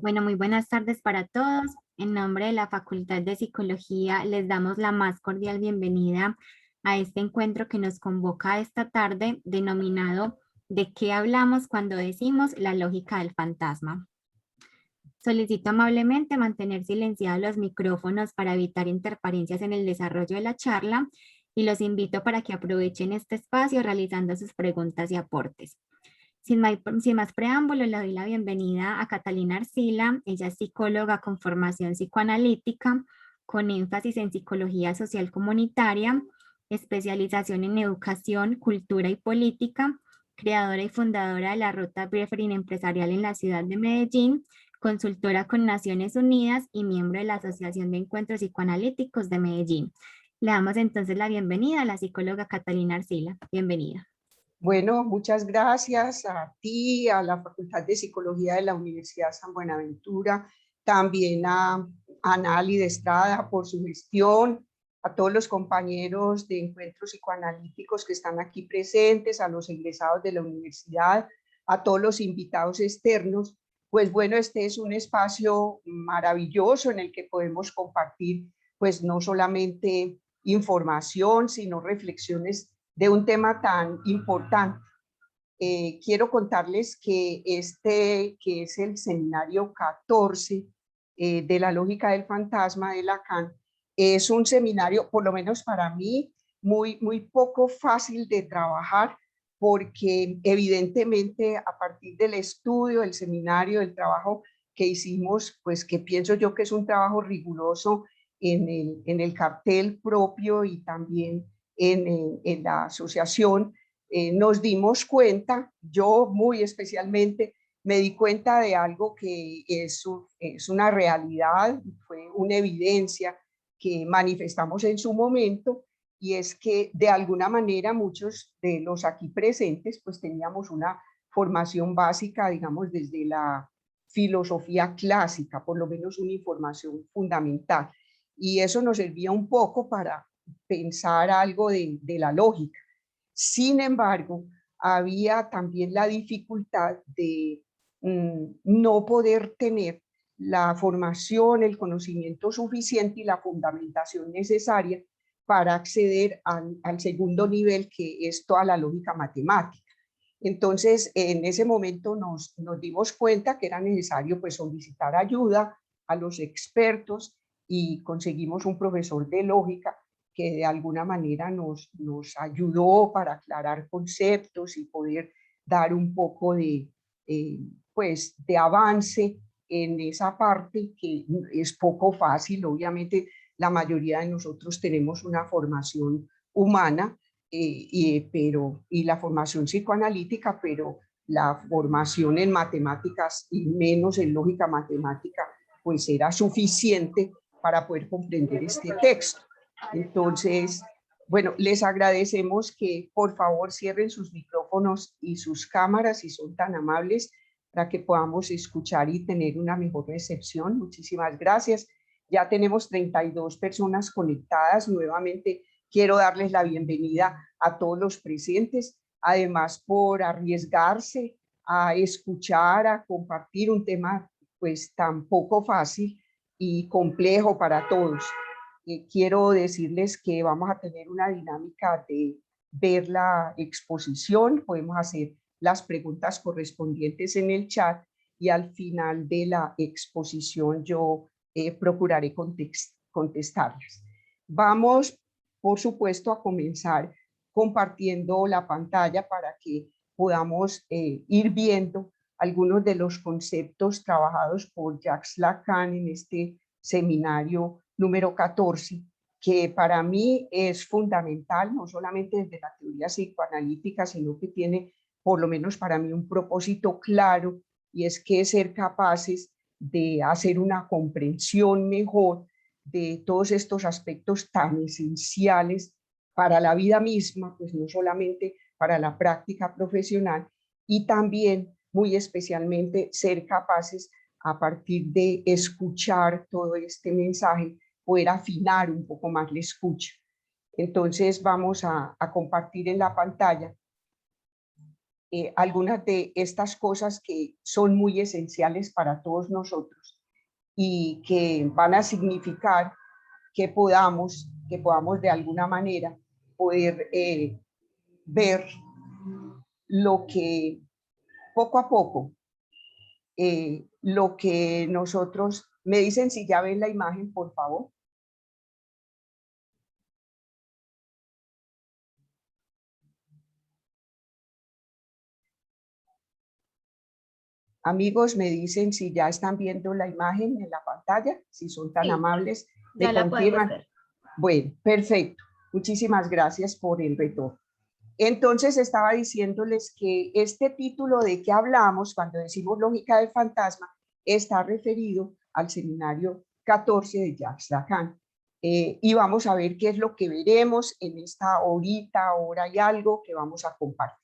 Bueno, muy buenas tardes para todos. En nombre de la Facultad de Psicología les damos la más cordial bienvenida a este encuentro que nos convoca esta tarde, denominado ¿De qué hablamos cuando decimos la lógica del fantasma? Solicito amablemente mantener silenciados los micrófonos para evitar interferencias en el desarrollo de la charla y los invito para que aprovechen este espacio realizando sus preguntas y aportes. Sin más preámbulo, le doy la bienvenida a Catalina Arcila. Ella es psicóloga con formación psicoanalítica, con énfasis en psicología social comunitaria, especialización en educación, cultura y política, creadora y fundadora de la Ruta Briefing Empresarial en la ciudad de Medellín, consultora con Naciones Unidas y miembro de la Asociación de Encuentros Psicoanalíticos de Medellín. Le damos entonces la bienvenida a la psicóloga Catalina Arcila. Bienvenida. Bueno, muchas gracias a ti, a la Facultad de Psicología de la Universidad San Buenaventura, también a Anali de Estrada por su gestión, a todos los compañeros de encuentros psicoanalíticos que están aquí presentes, a los egresados de la universidad, a todos los invitados externos. Pues bueno, este es un espacio maravilloso en el que podemos compartir, pues no solamente información, sino reflexiones de un tema tan importante. Quiero contarles que que es el seminario 14 de la lógica del fantasma de Lacan, es un seminario, por lo menos para mí, muy poco fácil de trabajar, porque evidentemente a partir del estudio, del seminario, del trabajo que hicimos, pues que pienso yo que es un trabajo riguroso en el cartel propio y también en la asociación, nos dimos cuenta, yo muy especialmente, me di cuenta de algo que es una realidad, fue una evidencia que manifestamos en su momento, y es que de alguna manera muchos de los aquí presentes pues teníamos una formación básica, digamos, desde la filosofía clásica, por lo menos una información fundamental. Y eso nos servía un poco para pensar algo de la lógica. Sin embargo, había también la dificultad de no poder tener la formación, el conocimiento suficiente y la fundamentación necesaria para acceder al segundo nivel, que es toda la lógica matemática. Entonces, en ese momento nos dimos cuenta que era necesario pues solicitar ayuda a los expertos y conseguimos un profesor de lógica que de alguna manera nos ayudó para aclarar conceptos y poder dar un poco pues, de avance en esa parte que es poco fácil. Obviamente, la mayoría de nosotros tenemos una formación humana, y la formación psicoanalítica, pero la formación en matemáticas y menos en lógica matemática, pues era suficiente para poder comprender este texto. Entonces, bueno, les agradecemos que por favor cierren sus micrófonos y sus cámaras si son tan amables para que podamos escuchar y tener una mejor recepción. Muchísimas gracias. Ya tenemos 32 personas conectadas. Nuevamente quiero darles la bienvenida a todos los presentes, además por arriesgarse a escuchar, a compartir un tema pues tan poco fácil y complejo para todos. Quiero decirles que vamos a tener una dinámica de ver la exposición, podemos hacer las preguntas correspondientes en el chat y al final de la exposición yo procuraré contestarlas. Vamos, por supuesto, a comenzar compartiendo la pantalla para que podamos ir viendo algunos de los conceptos trabajados por Jacques Lacan en este seminario número 14, que para mí es fundamental, no solamente desde la teoría psicoanalítica, sino que tiene, por lo menos para mí, un propósito claro, y es que ser capaces de hacer una comprensión mejor de todos estos aspectos tan esenciales para la vida misma, pues no solamente para la práctica profesional, y también muy especialmente ser capaces a partir de escuchar todo este mensaje, poder afinar un poco más la escucha. Entonces vamos a compartir en la pantalla algunas de estas cosas que son muy esenciales para todos nosotros y que van a significar que podamos de alguna manera poder ver lo que poco a poco, lo que nosotros, me dicen si ya ven la imagen, por favor. Amigos, me dicen si ya están viendo la imagen en la pantalla, si son tan amables, ya me la podemos confirman. ver. Bueno, perfecto. Muchísimas gracias por el retorno. Entonces estaba diciéndoles que este título de que hablamos cuando decimos lógica del fantasma está referido al seminario 14 de Jacques Lacan. Y vamos a ver qué es lo que veremos en esta hora y algo que vamos a compartir.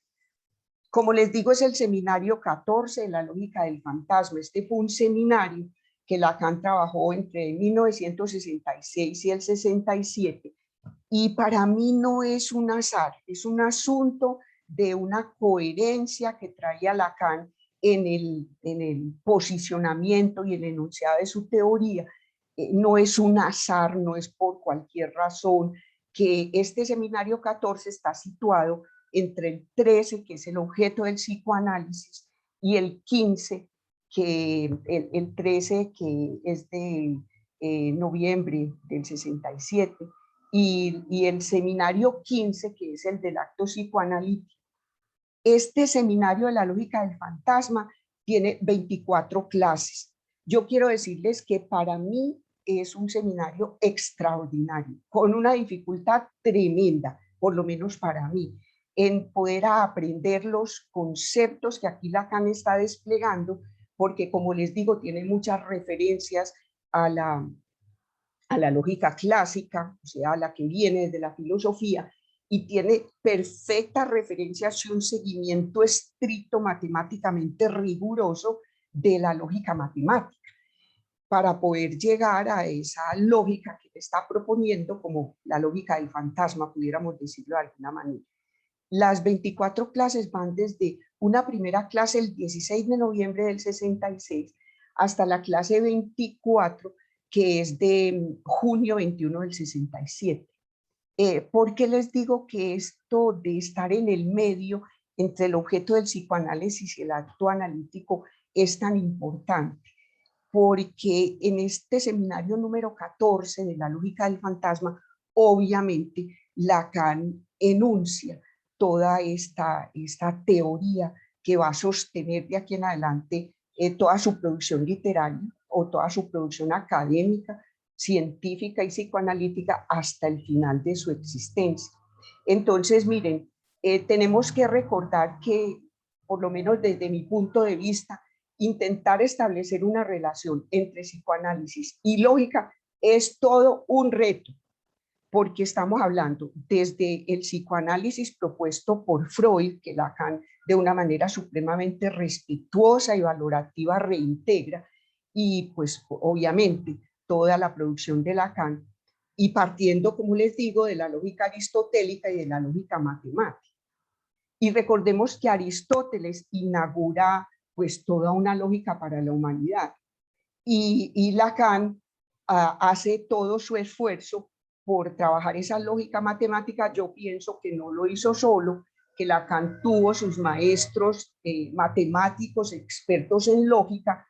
Como les digo, es el seminario 14 de la lógica del fantasma. Este fue un seminario que Lacan trabajó entre 1966 y el 67. Y para mí no es un azar, es un asunto de una coherencia que traía Lacan en el posicionamiento y el enunciado de su teoría. No es un azar, no es por cualquier razón que este seminario 14 está situado entre el 13, que es el objeto del psicoanálisis, y el 15, que el 13, que es de noviembre del 67, y el seminario 15, que es el del acto psicoanalítico. Este seminario de la lógica del fantasma tiene 24 clases. Yo quiero decirles que para mí es un seminario extraordinario, con una dificultad tremenda, por lo menos para mí, en poder aprender los conceptos que aquí Lacan está desplegando, porque como les digo, tiene muchas referencias a la lógica clásica, o sea, a la que viene de la filosofía, y tiene perfectas referencias y un seguimiento estricto matemáticamente riguroso de la lógica matemática, para poder llegar a esa lógica que te está proponiendo, como la lógica del fantasma, pudiéramos decirlo de alguna manera. Las 24 clases van desde una primera clase el 16 de noviembre del 66 hasta la clase 24, que es de junio 21 del 67. ¿Por qué les digo que esto de estar en el medio entre el objeto del psicoanálisis y el acto analítico es tan importante? Porque en este seminario número 14 de la lógica del fantasma, obviamente Lacan enuncia toda esta teoría que va a sostener de aquí en adelante toda su producción literaria o toda su producción académica, científica y psicoanalítica hasta el final de su existencia. Entonces, miren, tenemos que recordar que, por lo menos desde mi punto de vista, intentar establecer una relación entre psicoanálisis y lógica es todo un reto, porque estamos hablando desde el psicoanálisis propuesto por Freud, que Lacan de una manera supremamente respetuosa y valorativa reintegra, y pues obviamente toda la producción de Lacan, y partiendo, como les digo, de la lógica aristotélica y de la lógica matemática. Y recordemos que Aristóteles inaugura pues toda una lógica para la humanidad, y Lacan hace todo su esfuerzo por trabajar esa lógica matemática. Yo pienso que no lo hizo solo, que Lacan tuvo sus maestros matemáticos, expertos en lógica,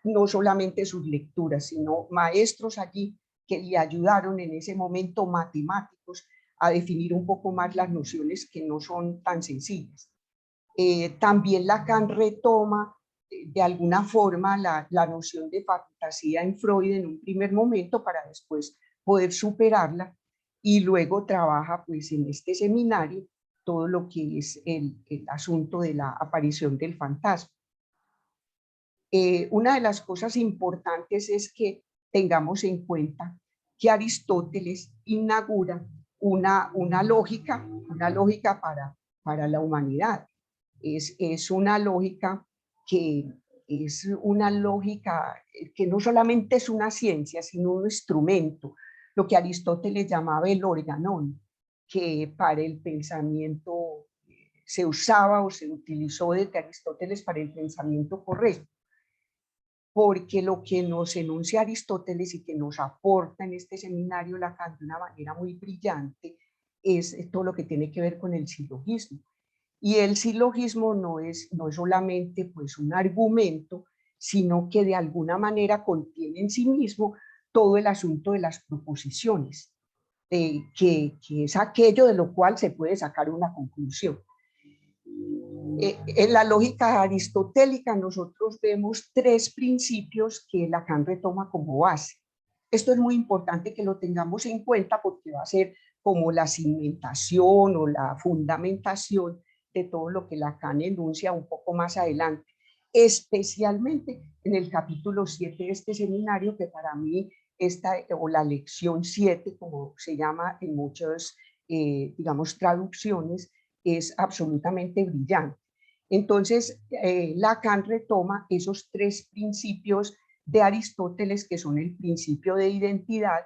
no solamente sus lecturas, sino maestros allí que le ayudaron en ese momento, matemáticos, a definir un poco más las nociones que no son tan sencillas. También Lacan retoma de alguna forma la noción de fantasía en Freud en un primer momento para después poder superarla, y luego trabaja pues en este seminario todo lo que es el asunto de la aparición del fantasma. Una de las cosas importantes es que tengamos en cuenta que Aristóteles inaugura una lógica para la humanidad. Es una lógica que es una lógica que no solamente es una ciencia, sino un instrumento, lo que Aristóteles llamaba el organón, que para el pensamiento se usaba o se utilizó desde Aristóteles para el pensamiento correcto, porque lo que nos enuncia Aristóteles y que nos aporta en este seminario Lacan de una manera muy brillante es todo lo que tiene que ver con el silogismo. Y el silogismo no es solamente pues un argumento, sino que de alguna manera contiene en sí mismo todo el asunto de las proposiciones, que es aquello de lo cual se puede sacar una conclusión. En la lógica aristotélica nosotros vemos tres principios que Lacan retoma como base. Esto es muy importante que lo tengamos en cuenta porque va a ser como la cimentación o la fundamentación de todo lo que Lacan enuncia un poco más adelante, especialmente en el capítulo 7 de este seminario, que para mí o la lección 7, como se llama en muchas, digamos, traducciones, es absolutamente brillante. Entonces, Lacan retoma esos tres principios de Aristóteles, que son el principio de identidad,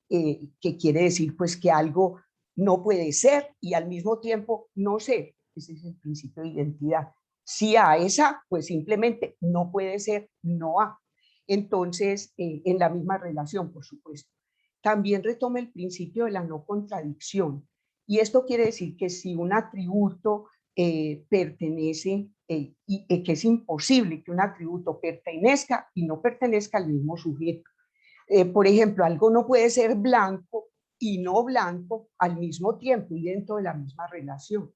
que quiere decir pues que algo no puede ser y al mismo tiempo no ser. Ese es el principio de identidad. Si A es A, pues simplemente no puede ser no A. Entonces, en la misma relación, por supuesto. También retoma el principio de la no contradicción. Y esto quiere decir que si un atributo pertenece, y que es imposible que un atributo pertenezca y no pertenezca al mismo sujeto. Por ejemplo, algo no puede ser blanco y no blanco al mismo tiempo y dentro de la misma relación.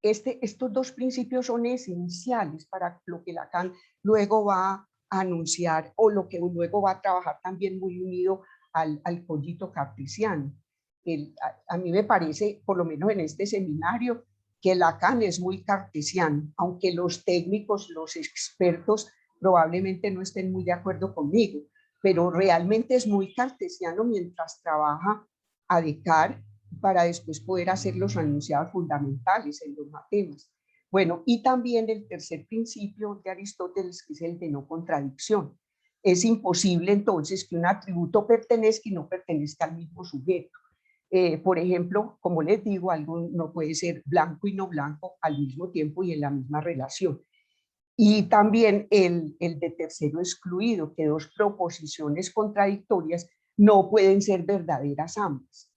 Estos dos principios son esenciales para lo que Lacan luego va a anunciar o lo que luego va a trabajar también muy unido al cogito cartesiano. A mí me parece, por lo menos en este seminario, que Lacan es muy cartesiano, aunque los técnicos, los expertos probablemente no estén muy de acuerdo conmigo, pero realmente es muy cartesiano mientras trabaja a Descartes para después poder hacer los enunciados fundamentales en los matemas. Bueno, y también el tercer principio de Aristóteles, que es el de no contradicción. Es imposible entonces que un atributo pertenezca y no pertenezca al mismo sujeto. Por ejemplo, como les digo, algo no puede ser blanco y no blanco al mismo tiempo y en la misma relación. Y también el de tercero excluido, que dos proposiciones contradictorias no pueden ser verdaderas ambas.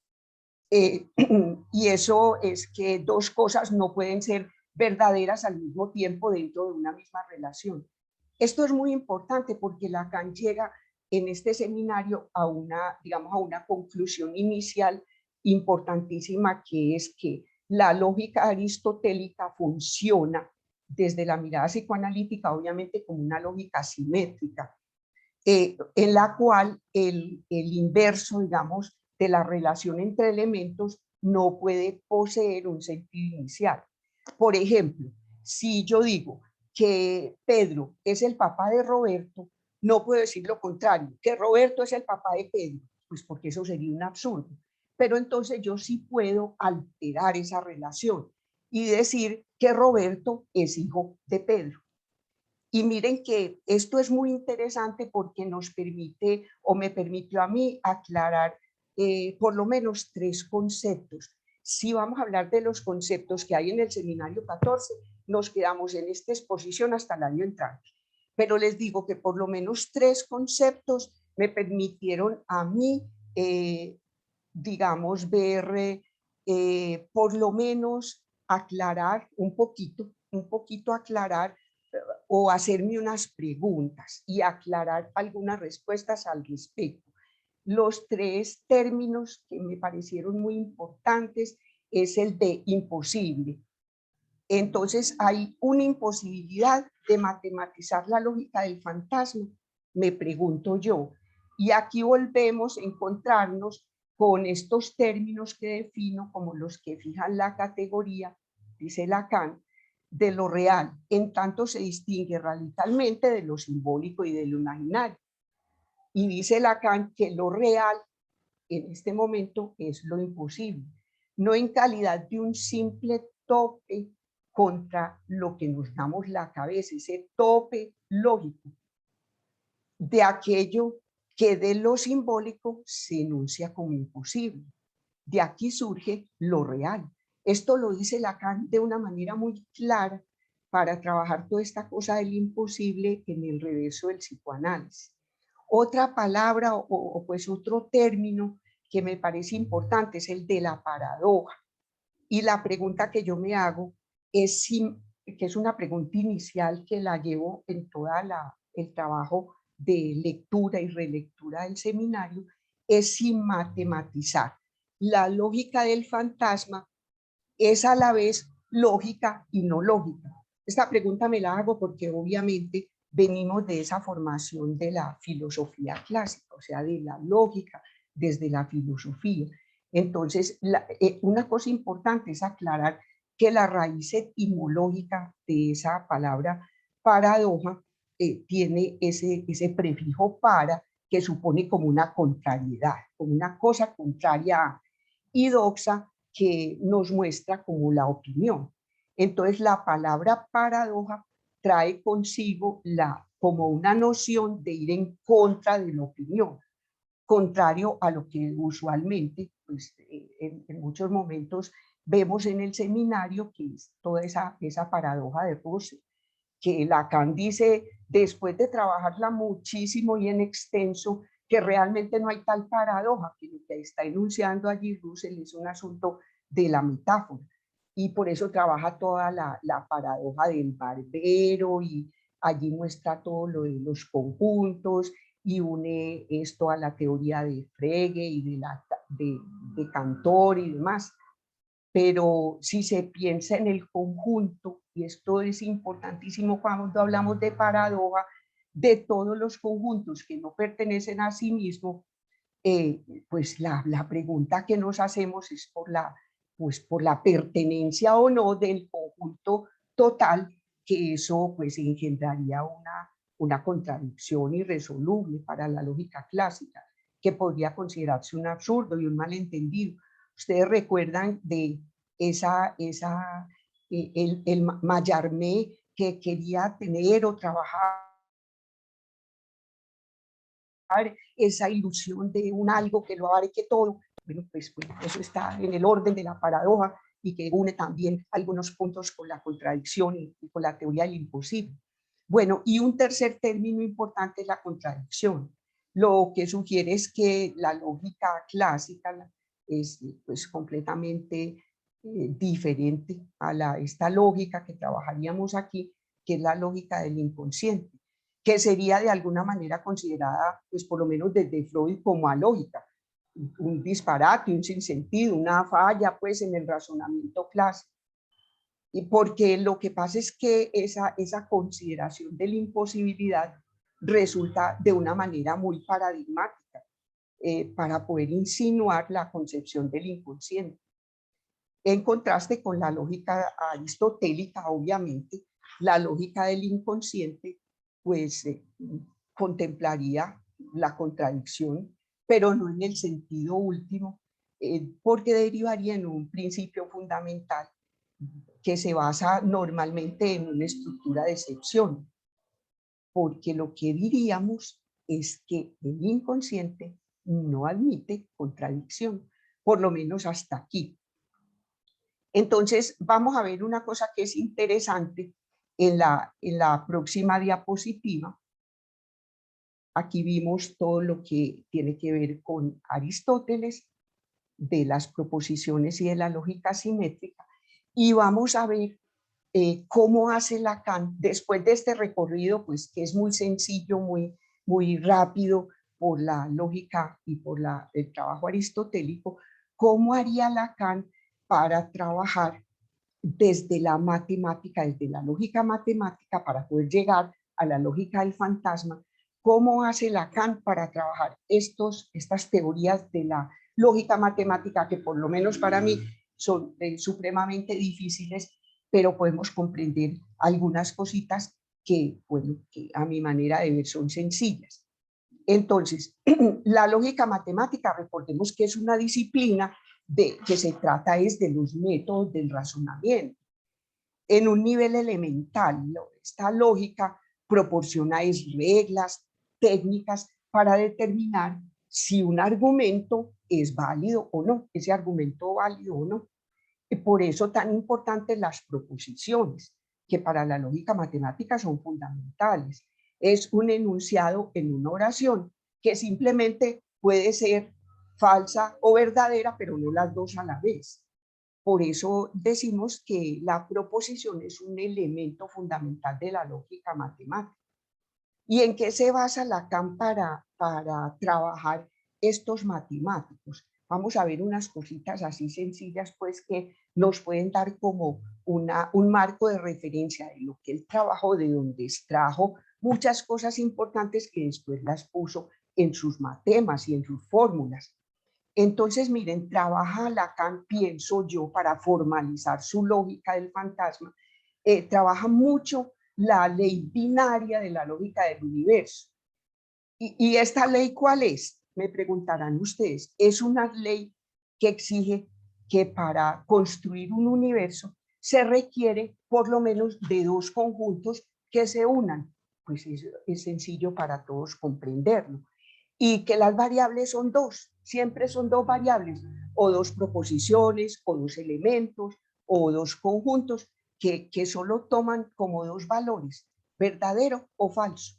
Y eso es que dos cosas no pueden ser verdaderas al mismo tiempo dentro de una misma relación. Esto es muy importante porque Lacan llega en este seminario a una, digamos, a una conclusión inicial importantísima, que es que la lógica aristotélica funciona desde la mirada psicoanalítica, obviamente, como una lógica simétrica, en la cual el inverso, digamos, de la relación entre elementos no puede poseer un sentido inicial. Por ejemplo, si yo digo que Pedro es el papá de Roberto, no puedo decir lo contrario, que Roberto es el papá de Pedro, pues porque eso sería un absurdo. Pero entonces yo sí puedo alterar esa relación y decir que Roberto es hijo de Pedro. Y miren que esto es muy interesante porque nos permite, o me permitió a mí, aclarar por lo menos tres conceptos. Si vamos a hablar de los conceptos que hay en el seminario 14, nos quedamos en esta exposición hasta el año entrante. Pero les digo que por lo menos tres conceptos me permitieron a mí, digamos, ver, por lo menos aclarar un poquito aclarar o hacerme unas preguntas y aclarar algunas respuestas al respecto. Los tres términos que me parecieron muy importantes es el de imposible. Entonces hay una imposibilidad de matematizar la lógica del fantasma, me pregunto yo. Y aquí volvemos a encontrarnos con estos términos que defino como los que fijan la categoría, dice Lacan, de lo real, en tanto se distingue radicalmente de lo simbólico y de lo imaginario. Y dice Lacan que lo real en este momento es lo imposible, no en calidad de un simple tope contra lo que nos damos la cabeza, ese tope lógico de aquello que de lo simbólico se enuncia como imposible. De aquí surge lo real, Esto lo dice Lacan de una manera muy clara para trabajar toda esta cosa del imposible en el reverso del psicoanálisis. Otra palabra o pues otro término que me parece importante es el de la paradoja. Y la pregunta que yo me hago es si, que es una pregunta inicial que la llevo en toda el trabajo de lectura y relectura del seminario, es si matematizar la lógica del fantasma es a la vez lógica y no lógica. Esta pregunta me la hago porque obviamente venimos de esa formación de la filosofía clásica, o sea, de la lógica desde la filosofía. Entonces, una cosa importante es aclarar que la raíz etimológica de esa palabra paradoja tiene ese prefijo para, que supone como una contrariedad, como una cosa contraria a, y doxa, que nos muestra como la opinión. Entonces, la palabra paradoja trae consigo como una noción de ir en contra de la opinión, contrario a lo que usualmente, pues, en muchos momentos vemos en el seminario, que es toda esa paradoja de Russell, que Lacan dice, después de trabajarla muchísimo y en extenso, que realmente no hay tal paradoja, que lo que está enunciando allí Russell es un asunto de la metáfora. Y por eso trabaja toda la paradoja del barbero y allí muestra todo lo de los conjuntos y une esto a la teoría de Frege y de Cantor y demás. Pero si se piensa en el conjunto, y esto es importantísimo cuando hablamos de paradoja, de todos los conjuntos que no pertenecen a sí mismos, pues la pregunta que nos hacemos es por la pertenencia o no del conjunto total, que eso pues engendraría una contradicción irresoluble para la lógica clásica, que podría considerarse un absurdo y un malentendido. Ustedes recuerdan de el Mallarmé que quería tener o trabajar esa ilusión de un algo que lo abarque todo. Bueno, pues eso está en el orden de la paradoja y que une también algunos puntos con la contradicción y con la teoría del imposible. Bueno, y un tercer término importante es la contradicción. Lo que sugiere es que la lógica clásica es pues completamente diferente a esta lógica que trabajaríamos aquí, que es la lógica del inconsciente, que sería de alguna manera considerada, pues por lo menos desde Freud, como alógica, un disparate, un sinsentido, una falla pues en el razonamiento clásico. Y porque lo que pasa es que esa consideración de la imposibilidad resulta de una manera muy paradigmática para poder insinuar la concepción del inconsciente. En contraste con la lógica aristotélica, obviamente, la lógica del inconsciente, pues contemplaría la contradicción, pero no en el sentido último, porque derivaría en un principio fundamental que se basa normalmente en una estructura de excepción, porque lo que diríamos es que el inconsciente no admite contradicción, por lo menos hasta aquí. Entonces, vamos a ver una cosa que es interesante en la próxima diapositiva. Aquí vimos todo lo que tiene que ver con Aristóteles, de las proposiciones y de la lógica simétrica, y vamos a ver cómo hace Lacan, después de este recorrido, pues que es muy sencillo, muy rápido por la lógica y por el trabajo aristotélico, cómo haría Lacan para trabajar desde la matemática, desde la lógica matemática, para poder llegar a la lógica del fantasma. ¿Cómo hace Lacan para trabajar estas teorías de la lógica matemática, que por lo menos para mí son supremamente difíciles, pero podemos comprender algunas cositas que, bueno, que a mi manera de ver son sencillas? Entonces, la lógica matemática, recordemos que es una disciplina que se trata es de los métodos del razonamiento. En un nivel elemental, esta lógica proporciona reglas, técnicas para determinar si un argumento es válido o no, ese argumento válido o no. Por eso tan importantes las proposiciones, que para la lógica matemática son fundamentales. Es un enunciado en una oración que simplemente puede ser falsa o verdadera, pero no las dos a la vez. Por eso decimos que la proposición es un elemento fundamental de la lógica matemática. ¿Y en qué se basa Lacan para trabajar estos matemáticos? Vamos a ver unas cositas así sencillas, pues, que nos pueden dar como un marco de referencia de lo que él trabajó, de donde extrajo muchas cosas importantes que después las puso en sus matemas y en sus fórmulas. Entonces, miren, trabaja Lacan, pienso yo, para formalizar su lógica del fantasma, trabaja mucho la ley binaria de la lógica del universo. ¿Y esta ley cuál es? Me preguntarán ustedes. Es una ley que exige que para construir un universo se requiere por lo menos de dos conjuntos que se unan. Pues es sencillo para todos comprenderlo. Y que las variables son dos, siempre son dos variables, o dos proposiciones, o dos elementos, o dos conjuntos que solo toman como dos valores, verdadero o falso,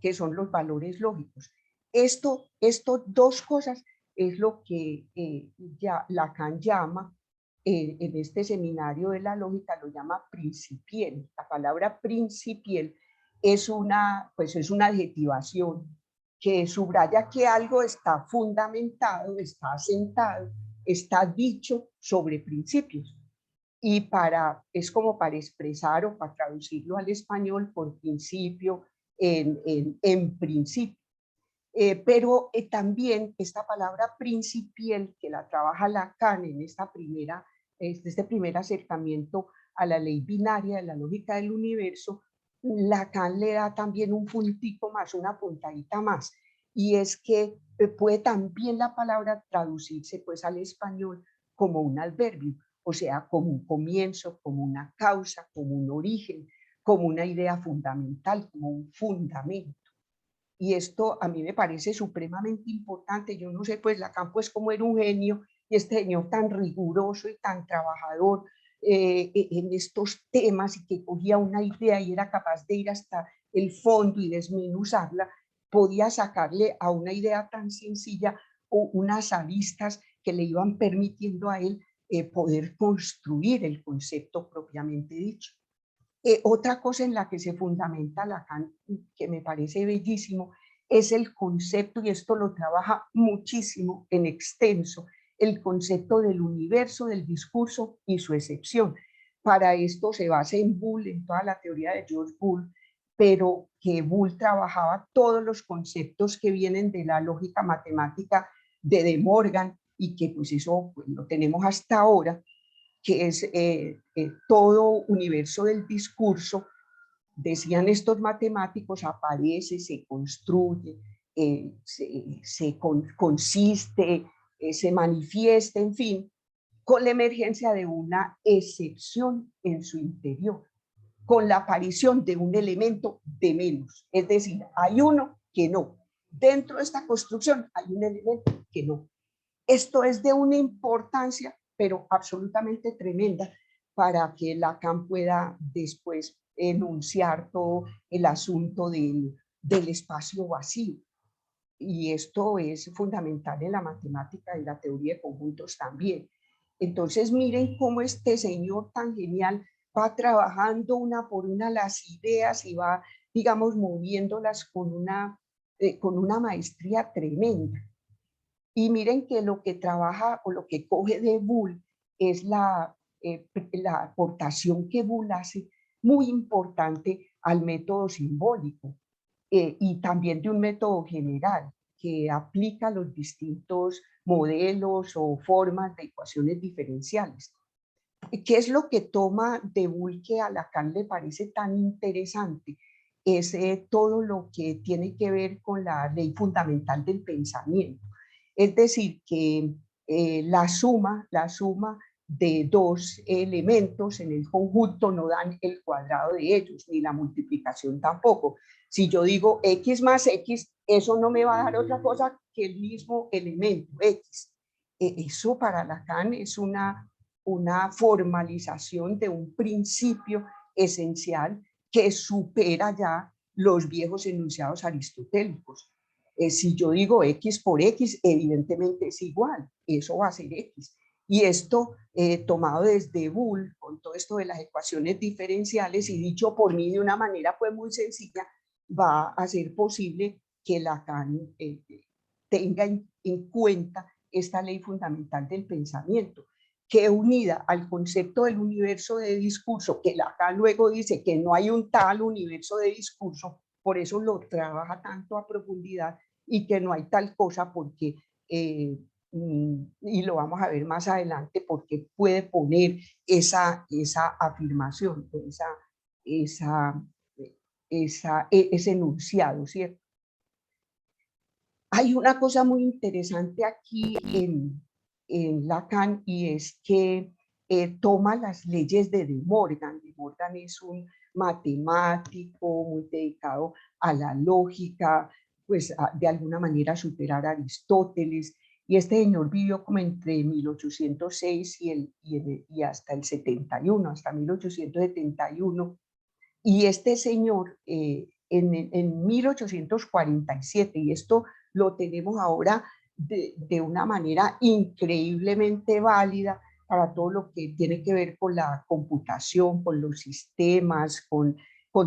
que son los valores lógicos. Esto dos cosas es lo que ya Lacan llama, en este seminario de la lógica lo llama principiel. La palabra principiel es pues es una adjetivación que subraya que algo está fundamentado, está asentado, está dicho sobre principios. Y es como para expresar o para traducirlo al español por principio, en principio. Pero también esta palabra principiel, que la trabaja Lacan en este primer acercamiento a la ley binaria de la lógica del universo, Lacan le da también un puntico más, una puntadita más, y es que puede también la palabra traducirse pues al español como un adverbio, o sea, como un comienzo, como una causa, como un origen, como una idea fundamental, como un fundamento. Y esto a mí me parece supremamente importante. Yo no sé, pues Lacan pues como era un genio, y este señor tan riguroso y tan trabajador en estos temas, y que cogía una idea y era capaz de ir hasta el fondo y desmenuzarla, podía sacarle a una idea tan sencilla unas aristas que le iban permitiendo a él poder construir el concepto propiamente dicho. Otra cosa en la que se fundamenta Lacan, que me parece bellísimo, es el concepto, y esto lo trabaja muchísimo en extenso, el concepto del universo, del discurso y su excepción. Para esto se basa en Boole, en toda la teoría de George Boole, pero que Boole trabajaba todos los conceptos que vienen de la lógica matemática de Morgan, y que pues eso pues, lo tenemos hasta ahora, que es todo universo del discurso, decían estos matemáticos, aparece, se construye, consiste, se manifiesta, en fin, con la emergencia de una excepción en su interior, con la aparición de un elemento de menos. Es decir, hay uno que no. Dentro de esta construcción hay un elemento que no. Esto es de una importancia, pero absolutamente tremenda, para que Lacan pueda después enunciar todo el asunto del espacio vacío. Y esto es fundamental en la matemática y la teoría de conjuntos también. Entonces, miren cómo este señor tan genial va trabajando una por una las ideas y va, digamos, moviéndolas con una maestría tremenda. Y miren que lo que trabaja o lo que coge de Boole es la aportación que Boole hace, muy importante, al método simbólico, y también de un método general que aplica los distintos modelos o formas de ecuaciones diferenciales. ¿Qué es lo que toma de Boole que a Lacan le parece tan interesante? Es todo lo que tiene que ver con la ley fundamental del pensamiento. Es decir, que la suma de dos elementos en el conjunto no dan el cuadrado de ellos, ni la multiplicación tampoco. Si yo digo x más x, eso no me va a dar otra cosa que el mismo elemento, x. Eso para Lacan es una formalización de un principio esencial que supera ya los viejos enunciados aristotélicos. Si yo digo X por X, evidentemente es igual, eso va a ser X. Y esto, tomado desde Boole, con todo esto de las ecuaciones diferenciales y dicho por mí de una manera pues muy sencilla, va a ser posible que Lacan tenga en cuenta esta ley fundamental del pensamiento, que unida al concepto del universo de discurso, que Lacan luego dice que no hay un tal universo de discurso, por eso lo trabaja tanto a profundidad, y que no hay tal cosa porque, y lo vamos a ver más adelante, porque puede poner esa afirmación, ese enunciado, ¿cierto? Hay una cosa muy interesante aquí en Lacan, y es que toma las leyes de De Morgan. De Morgan es un matemático muy dedicado a la lógica, pues de alguna manera superar a Aristóteles. Y este señor vivió como entre 1806 y hasta el 71, hasta 1871. Y este señor en 1847, y esto lo tenemos ahora de una manera increíblemente válida para todo lo que tiene que ver con la computación, con los sistemas, con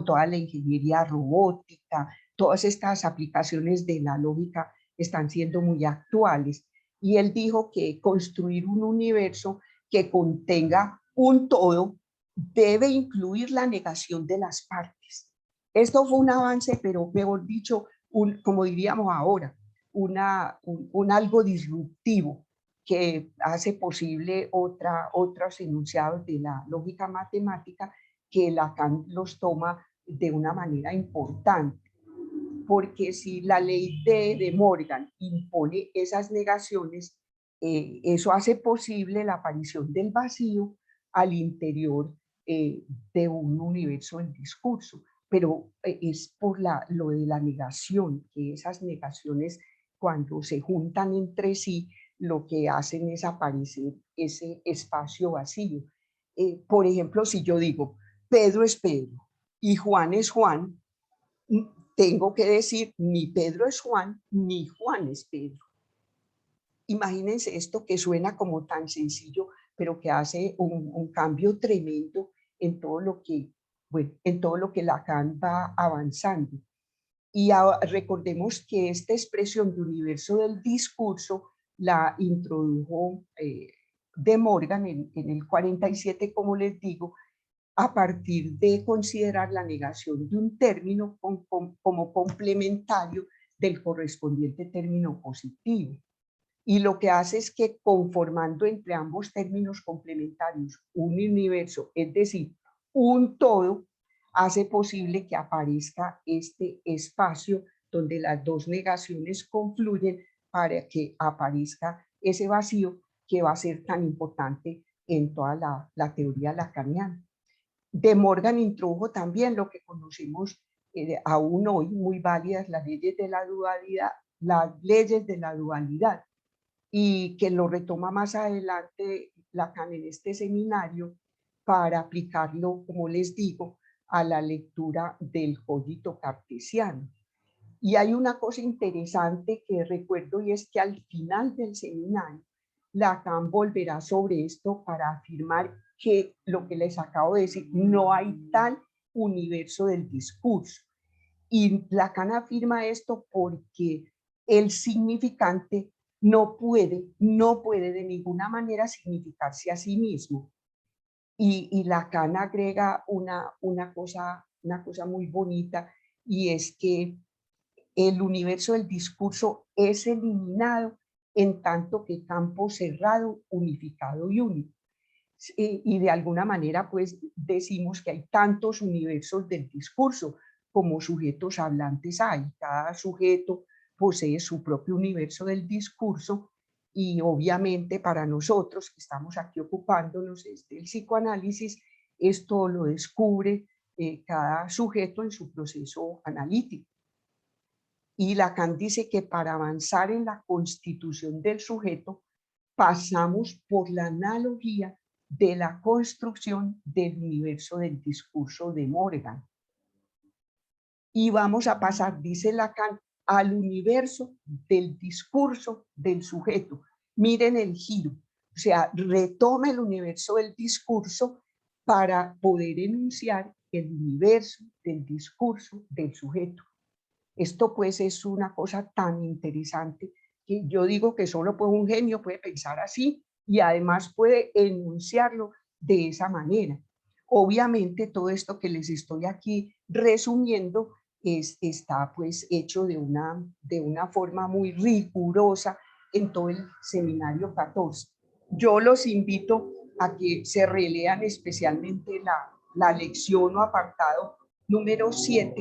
toda la ingeniería robótica, todas estas aplicaciones de la lógica están siendo muy actuales. Y él dijo que construir un universo que contenga un todo debe incluir la negación de las partes. Esto fue un avance, pero mejor dicho, como diríamos ahora, un algo disruptivo que hace posible otros enunciados de la lógica matemática que Lacan los toma de una manera importante. Porque si la ley de Morgan impone esas negaciones, eso hace posible la aparición del vacío al interior de un universo en discurso. Pero es por lo de la negación, que esas negaciones, cuando se juntan entre sí, lo que hacen es aparecer ese espacio vacío. Por ejemplo, si yo digo, Pedro es Pedro y Juan es Juan, tengo que decir, ni Pedro es Juan, ni Juan es Pedro. Imagínense esto, que suena como tan sencillo, pero que hace un cambio tremendo en todo lo que, bueno, en todo lo que Lacan va avanzando. Y recordemos que esta expresión de universo del discurso la introdujo De Morgan en el 47, como les digo, a partir de considerar la negación de un término como complementario del correspondiente término positivo. Y lo que hace es que, conformando entre ambos términos complementarios un universo, es decir, un todo, hace posible que aparezca este espacio donde las dos negaciones confluyen para que aparezca ese vacío que va a ser tan importante en toda la teoría lacaniana. De Morgan introdujo también lo que conocemos aún hoy, muy válidas, las leyes de la dualidad, y que lo retoma más adelante Lacan en este seminario para aplicarlo, como les digo, a la lectura del cogito cartesiano. Y hay una cosa interesante que recuerdo, y es que al final del seminario Lacan volverá sobre esto para afirmar que lo que les acabo de decir, no hay tal universo del discurso. Y Lacan afirma esto porque el significante no puede de ninguna manera significarse a sí mismo. Y Lacan agrega una cosa muy bonita, y es que el universo del discurso es eliminado en tanto que campo cerrado, unificado y único. Y de alguna manera pues decimos que hay tantos universos del discurso como sujetos hablantes hay. Cada sujeto posee su propio universo del discurso, y obviamente para nosotros que estamos aquí ocupándonos del psicoanálisis, esto lo descubre cada sujeto en su proceso analítico. Y Lacan dice que para avanzar en la constitución del sujeto pasamos por la analogía de la construcción del universo del discurso de Morgan. Y vamos a pasar, dice Lacan, al universo del discurso del sujeto. Miren el giro, o sea, retoma el universo del discurso para poder enunciar el universo del discurso del sujeto. Esto pues es una cosa tan interesante que yo digo que solo pues un genio puede pensar así y además puede enunciarlo de esa manera. Obviamente todo esto que les estoy aquí resumiendo está pues hecho de una forma muy rigurosa en todo el seminario 14. Yo los invito a que se relean especialmente la lección o apartado número 7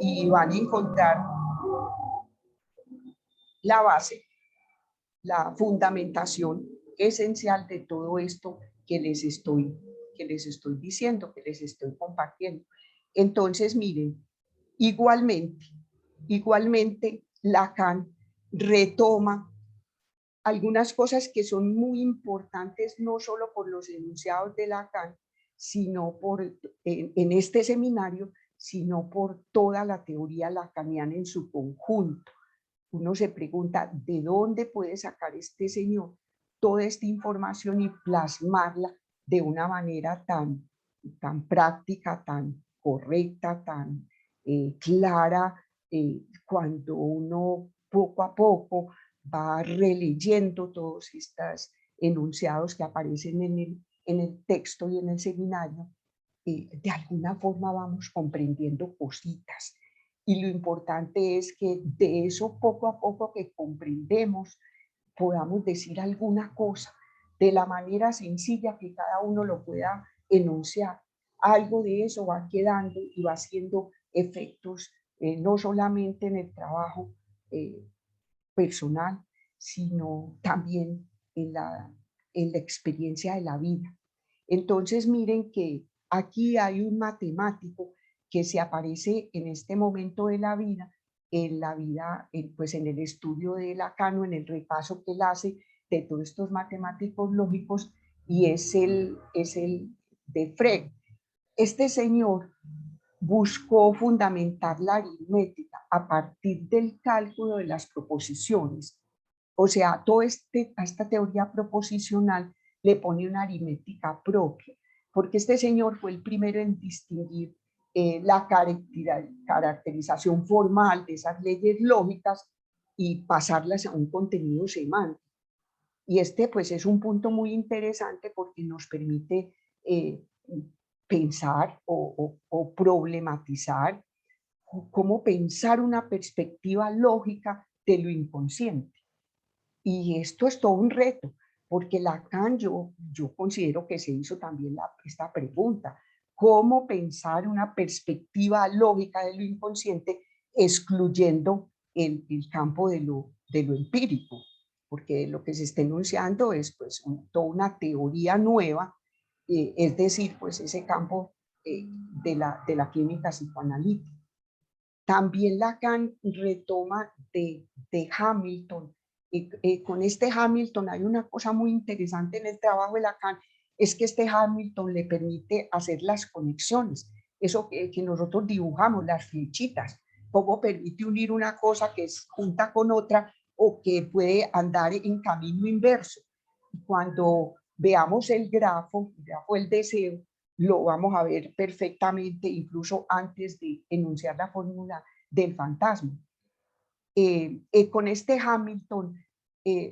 y van a encontrar la base, la fundamentación esencial de todo esto que les estoy diciendo, que les estoy compartiendo. Entonces, miren, igualmente Lacan retoma algunas cosas que son muy importantes, no solo por los enunciados de Lacan, sino en este seminario, sino por toda la teoría lacaniana en su conjunto. Uno se pregunta, ¿de dónde puede sacar este señor toda esta información y plasmarla de una manera tan práctica, tan correcta, tan clara, cuando uno poco a poco va releyendo todos estos enunciados que aparecen en el texto y en el seminario? De alguna forma vamos comprendiendo cositas. Y lo importante es que de eso poco a poco que comprendemos, podamos decir alguna cosa de la manera sencilla que cada uno lo pueda enunciar. Algo de eso va quedando y va haciendo efectos, no solamente en el trabajo personal, sino también en la experiencia de la vida. Entonces miren que aquí hay un matemático que se aparece en este momento de la vida, pues en el estudio de Lacan, en el repaso que él hace de todos estos matemáticos lógicos, y es el de Frege. Este señor buscó fundamentar la aritmética a partir del cálculo de las proposiciones. O sea, a esta teoría proposicional le pone una aritmética propia, porque este señor fue el primero en distinguir la caracterización formal de esas leyes lógicas y pasarlas a un contenido semántico. Y este pues es un punto muy interesante porque nos permite pensar o problematizar cómo pensar una perspectiva lógica de lo inconsciente. Y esto es todo un reto, porque Lacan yo considero que se hizo también esta pregunta: ¿cómo pensar una perspectiva lógica de lo inconsciente excluyendo el campo de lo empírico? Porque lo que se está enunciando es pues toda una teoría nueva, es decir, pues ese campo de la clínica psicoanalítica. También Lacan retoma de Hamilton. Con este Hamilton hay una cosa muy interesante en el trabajo de Lacan, es que este Hamilton le permite hacer las conexiones, eso que nosotros dibujamos, las flechitas, cómo permite unir una cosa que es junta con otra o que puede andar en camino inverso. Cuando veamos el grafo del deseo, lo vamos a ver perfectamente, incluso antes de enunciar la fórmula del fantasma. Con este Hamilton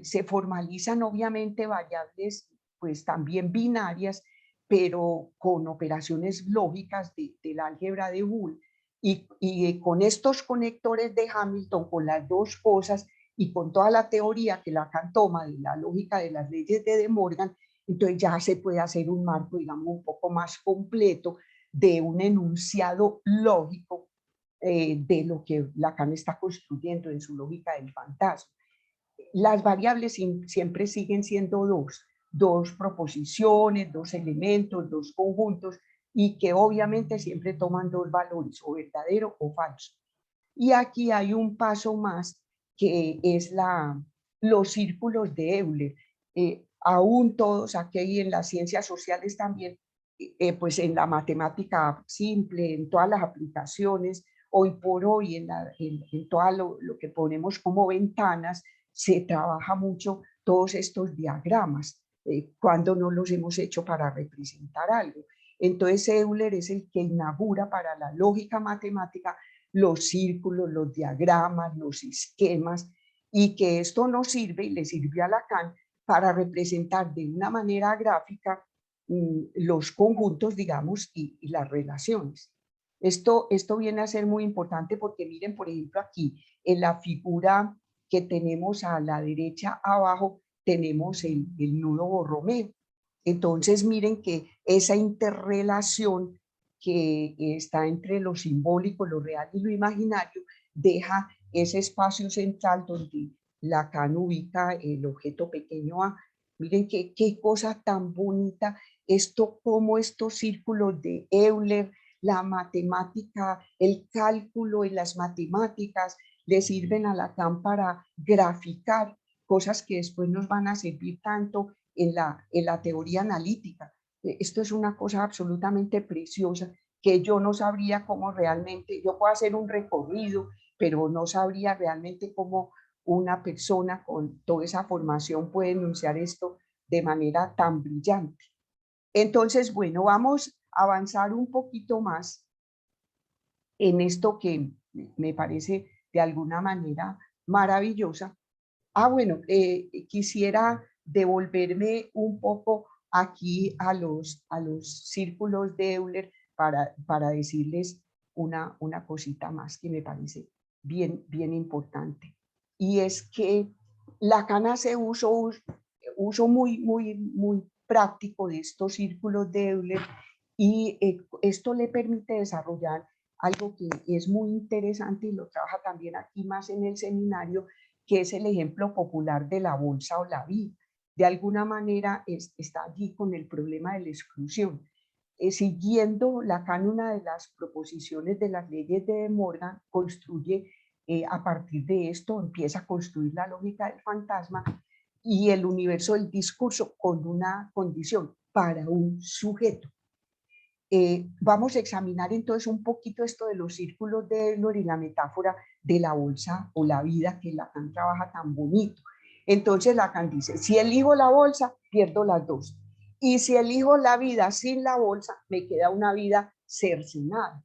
se formalizan obviamente variables, pues también binarias, pero con operaciones lógicas del álgebra de Boole. Y con estos conectores de Hamilton, con las dos cosas y con toda la teoría que Lacan toma de la lógica de las leyes de Morgan, entonces ya se puede hacer un marco, digamos, un poco más completo de un enunciado lógico de lo que Lacan está construyendo en su lógica del fantasma. Las variables siempre siguen siendo dos proposiciones, dos elementos, dos conjuntos, y que obviamente siempre toman dos valores, o verdadero o falso. Y aquí hay un paso más, que es los círculos de Euler. aún todos aquí en las ciencias sociales también, pues en la matemática simple, en todas las aplicaciones, hoy por hoy en todo lo que ponemos como ventanas, se trabaja mucho todos estos diagramas, cuando no los hemos hecho para representar algo. Entonces Euler es el que inaugura para la lógica matemática los círculos, los diagramas, los esquemas, y que esto nos sirve y le sirvió a Lacan para representar de una manera gráfica los conjuntos, digamos, y las relaciones. Esto viene a ser muy importante porque miren, por ejemplo, aquí en la figura que tenemos a la derecha abajo, tenemos el nudo Borromeo. Entonces miren que esa interrelación que está entre lo simbólico, lo real y lo imaginario, deja ese espacio central donde Lacan ubica el objeto pequeño A. Miren qué cosa tan bonita esto, como estos círculos de Euler, la matemática, el cálculo y las matemáticas le sirven a Lacan para graficar cosas que después nos van a servir tanto en la teoría analítica. Esto es una cosa absolutamente preciosa que yo no sabría cómo realmente, yo puedo hacer un recorrido, pero no sabría realmente cómo una persona con toda esa formación puede enunciar esto de manera tan brillante. Entonces, bueno, vamos a avanzar un poquito más en esto que me parece de alguna manera maravillosa. Bueno, quisiera devolverme un poco aquí a los círculos de Euler para decirles una cosita más que me parece bien importante. Y es que Lacan hace uso muy práctico de estos círculos de Euler, y esto le permite desarrollar algo que es muy interesante y lo trabaja también aquí más en el seminario, que es el ejemplo popular de la bolsa o la vida. De alguna manera está allí con el problema de la exclusión. Siguiendo Lacan, una de las proposiciones de las leyes de De Morgan construye, a partir de esto, empieza a construir la lógica del fantasma y el universo del discurso con una condición: para un sujeto. Vamos a examinar entonces un poquito esto de los círculos de Euler y la metáfora de la bolsa o la vida que Lacan trabaja tan bonito. Entonces Lacan dice: si elijo la bolsa, pierdo las dos. Y si elijo la vida sin la bolsa, me queda una vida cercenada.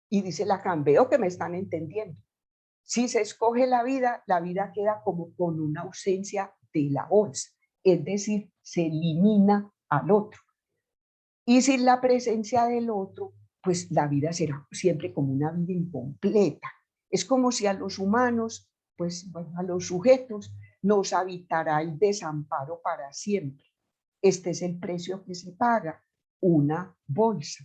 Y dice Lacan: veo que me están entendiendo. Si se escoge la vida queda como con una ausencia de la bolsa. Es decir, se elimina al otro. Y sin la presencia del otro, pues la vida será siempre como una vida incompleta. Es como si a los humanos, pues bueno, a los sujetos, nos habitará el desamparo para siempre. Este es el precio que se paga: una bolsa.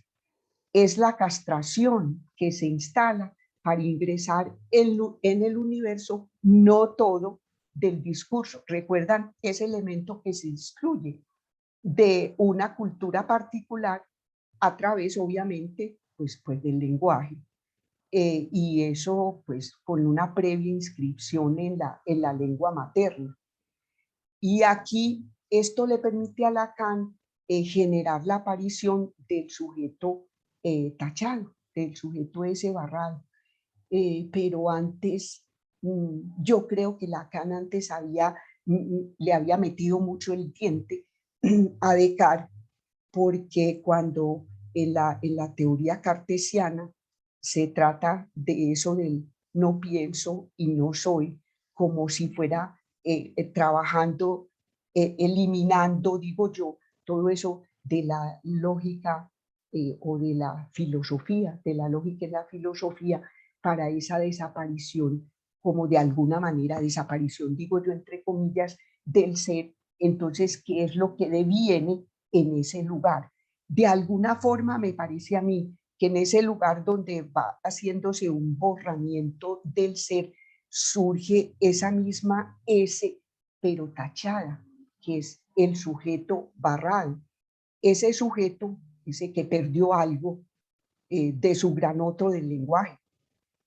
Es la castración que se instala para ingresar en el universo no todo del discurso. ¿Recuerdan ese elemento que se excluye de una cultura particular a través, obviamente, pues del lenguaje? Y eso, pues, con una previa inscripción en la lengua materna. Y aquí esto le permite a Lacan generar la aparición del sujeto tachado, del sujeto ese barrado. Pero antes, yo creo que Lacan antes le había metido mucho el diente a Descartes, porque cuando en la teoría cartesiana se trata de eso del no pienso y no soy, como si fuera trabajando, eliminando, digo yo, todo eso de la lógica o de la filosofía, de la lógica y la filosofía, para esa desaparición, como de alguna manera desaparición, digo yo, entre comillas, del ser. Entonces, ¿qué es lo que deviene en ese lugar? De alguna forma me parece a mí que en ese lugar donde va haciéndose un borramiento del ser, surge esa misma S, pero tachada, que es el sujeto barrado. Ese sujeto, ese que perdió algo de su gran otro del lenguaje.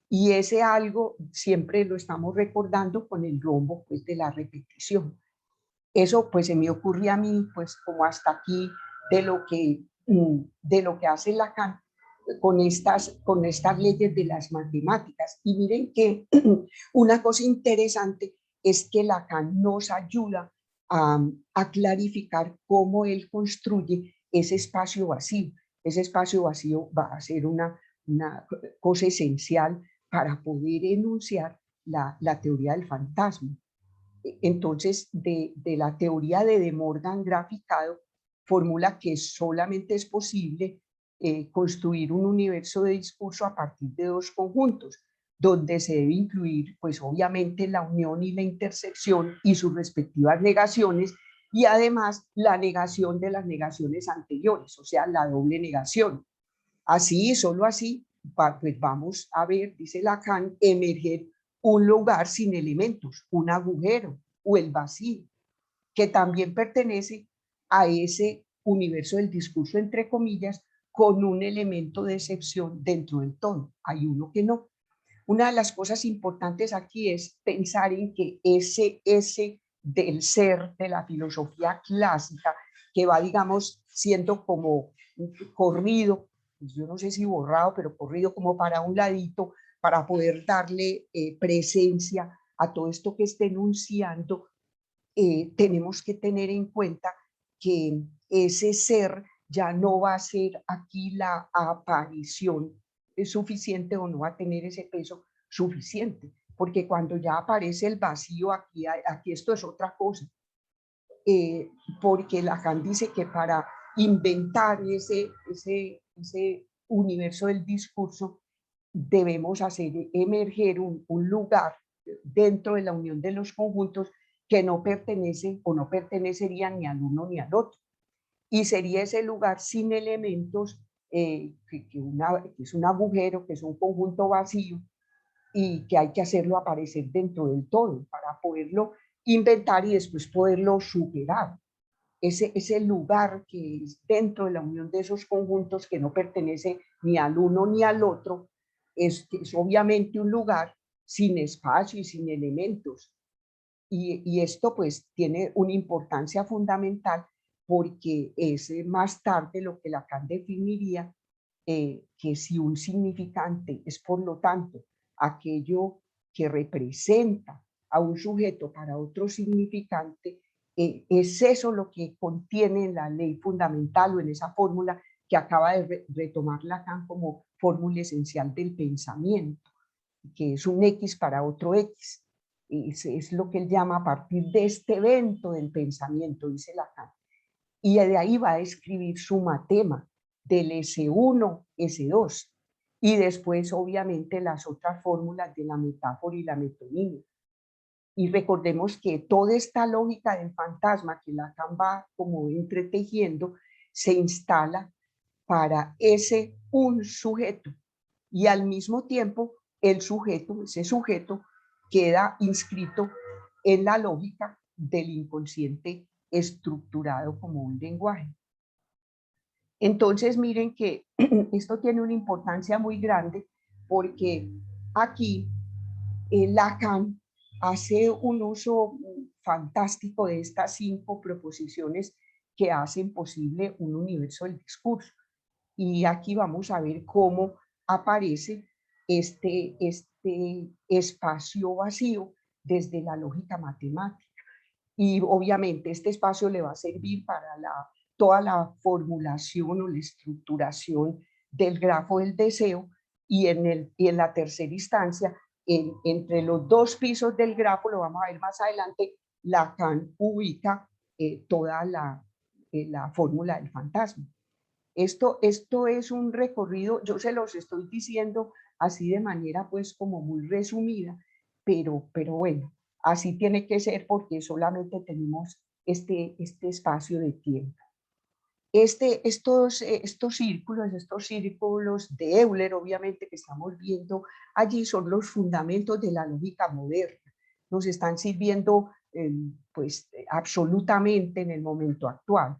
Y ese algo siempre lo estamos recordando con el rombo, pues, de la repetición. Eso pues se me ocurre a mí pues como hasta aquí de lo que hace Lacan con estas leyes de las matemáticas. Y miren que una cosa interesante es que Lacan nos ayuda a clarificar cómo él construye ese espacio vacío. Ese espacio vacío va a ser una cosa esencial para poder enunciar la teoría del fantasma. Entonces, de la teoría de Morgan graficado, formula que solamente es posible construir un universo de discurso a partir de dos conjuntos, donde se debe incluir, pues obviamente, la unión y la intersección y sus respectivas negaciones, y además la negación de las negaciones anteriores, o sea, la doble negación. Así, solo así, pues vamos a ver, dice Lacan, emerger un lugar sin elementos, un agujero o el vacío, que también pertenece a ese universo del discurso, entre comillas, con un elemento de excepción dentro del todo. Hay uno que no. Una de las cosas importantes aquí es pensar en que ese del ser de la filosofía clásica, que va, digamos, siendo como corrido, pues yo no sé si borrado, pero corrido como para un ladito, para poder darle presencia a todo esto que está enunciando, tenemos que tener en cuenta que ese ser ya no va a ser aquí la aparición suficiente o no va a tener ese peso suficiente, porque cuando ya aparece el vacío, aquí esto es otra cosa, porque Lacan dice que para inventar ese universo del discurso debemos hacer emerger un lugar dentro de la unión de los conjuntos que no pertenecen o no pertenecerían ni al uno ni al otro. Y sería ese lugar sin elementos, que es un agujero, que es un conjunto vacío y que hay que hacerlo aparecer dentro del todo para poderlo inventar y después poderlo superar. Ese lugar que es dentro de la unión de esos conjuntos que no pertenece ni al uno ni al otro, es obviamente un lugar sin espacio y sin elementos. Y esto pues tiene una importancia fundamental porque es más tarde lo que Lacan definiría que si un significante es por lo tanto aquello que representa a un sujeto para otro significante, es eso lo que contiene en la ley fundamental o en esa fórmula que acaba de retomar Lacan como fórmula esencial del pensamiento, que es un X para otro X. Es lo que él llama a partir de este evento del pensamiento, dice Lacan. Y de ahí va a escribir su matema del S1, S2. Y después, obviamente, las otras fórmulas de la metáfora y la metonimia. Y recordemos que toda esta lógica del fantasma que Lacan va como entretejiendo se instala para ese un sujeto. Y al mismo tiempo, el sujeto, ese sujeto, queda inscrito en la lógica del inconsciente estructurado como un lenguaje. Entonces, miren que esto tiene una importancia muy grande porque aquí Lacan hace un uso fantástico de estas 5 proposiciones que hacen posible un universo del discurso. Y aquí vamos a ver cómo aparece este espacio vacío desde la lógica matemática. Y obviamente este espacio le va a servir para toda la formulación o la estructuración del grafo del deseo y en la tercera instancia, entre los dos pisos del grafo, lo vamos a ver más adelante, Lacan ubica toda la fórmula del fantasma. Esto es un recorrido, yo se los estoy diciendo así de manera pues como muy resumida, pero bueno, así tiene que ser porque solamente tenemos este espacio de tiempo. Estos círculos de Euler, obviamente, que estamos viendo allí, son los fundamentos de la lógica moderna. Nos están sirviendo pues absolutamente en el momento actual.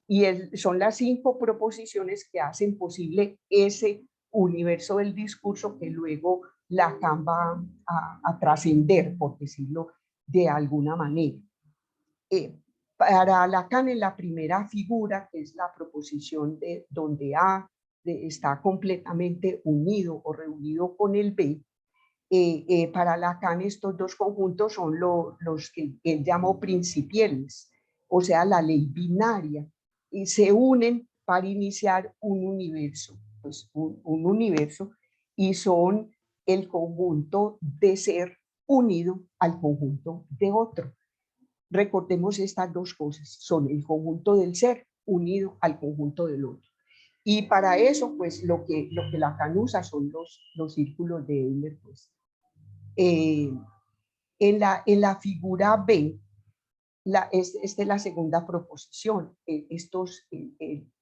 Y son las 5 proposiciones que hacen posible ese universo del discurso que luego Lacan va a trascender, por decirlo de alguna manera. Para Lacan, en la primera figura, que es la proposición de donde A está completamente unido o reunido con el B, para Lacan estos dos conjuntos son los que él llamó principiales, o sea, la ley binaria, y se unen para iniciar un universo, pues un universo, y son el conjunto de ser unido al conjunto de otro. Recordemos estas dos cosas, son el conjunto del ser unido al conjunto del otro. Y para eso, pues lo que Lacan usa son los círculos de Euler. Pues. En la figura B, esta es la segunda proposición.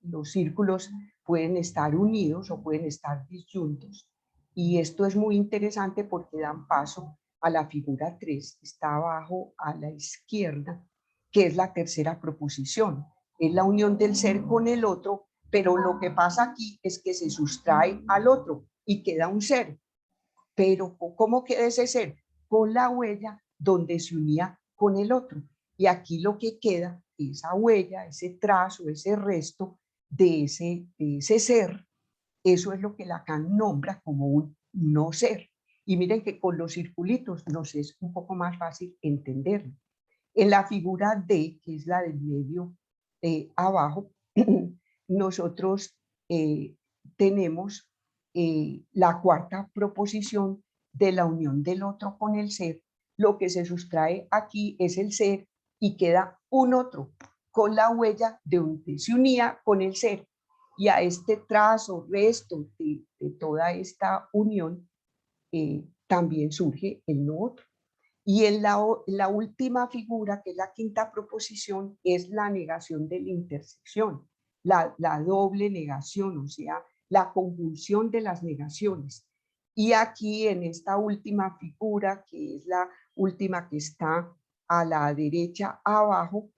Los círculos pueden estar unidos o pueden estar disyuntos. Y esto es muy interesante porque dan paso a la figura 3, está abajo a la izquierda, que es la tercera proposición. Es la unión del ser con el otro, pero lo que pasa aquí es que se sustrae al otro y queda un ser. Pero ¿cómo queda ese ser? Con la huella donde se unía con el otro. Y aquí lo que queda, esa huella, ese trazo, ese resto de ese ser, eso es lo que Lacan nombra como un no ser. Y miren que con los circulitos nos es un poco más fácil entenderlo. En la figura D, que es la del medio abajo, nosotros tenemos la cuarta proposición de la unión del otro con el ser. Lo que se sustrae aquí es el ser y queda un otro con la huella de un que se unía con el ser. Y a este trazo, resto de toda esta unión, también surge el no otro. Y en la última figura, que es la quinta proposición, es la negación de la intersección, la doble negación, o sea, la conjunción de las negaciones. Y aquí en esta última figura, que es la última que está a la derecha abajo,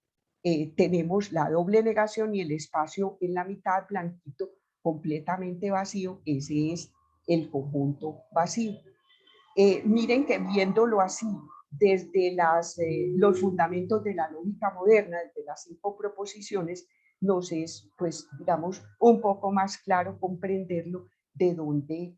tenemos la doble negación y el espacio en la mitad blanquito completamente vacío, ese es el conjunto vacío. Miren que viéndolo así, desde los fundamentos de la lógica moderna, desde las 5 proposiciones, nos es, pues, digamos, un poco más claro comprenderlo de dónde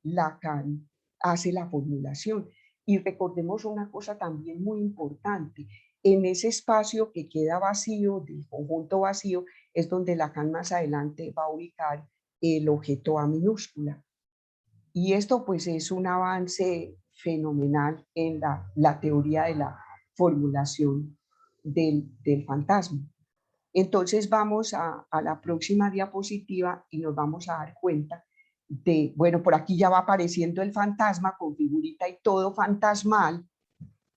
Lacan hace la formulación. Y recordemos una cosa también muy importante, en ese espacio que queda vacío, del conjunto vacío, es donde Lacan más adelante va a ubicar el objeto A minúscula. Y esto pues es un avance fenomenal en la teoría de la formulación del fantasma. Entonces vamos a la próxima diapositiva y nos vamos a dar cuenta de, bueno, por aquí ya va apareciendo el fantasma con figurita y todo fantasmal,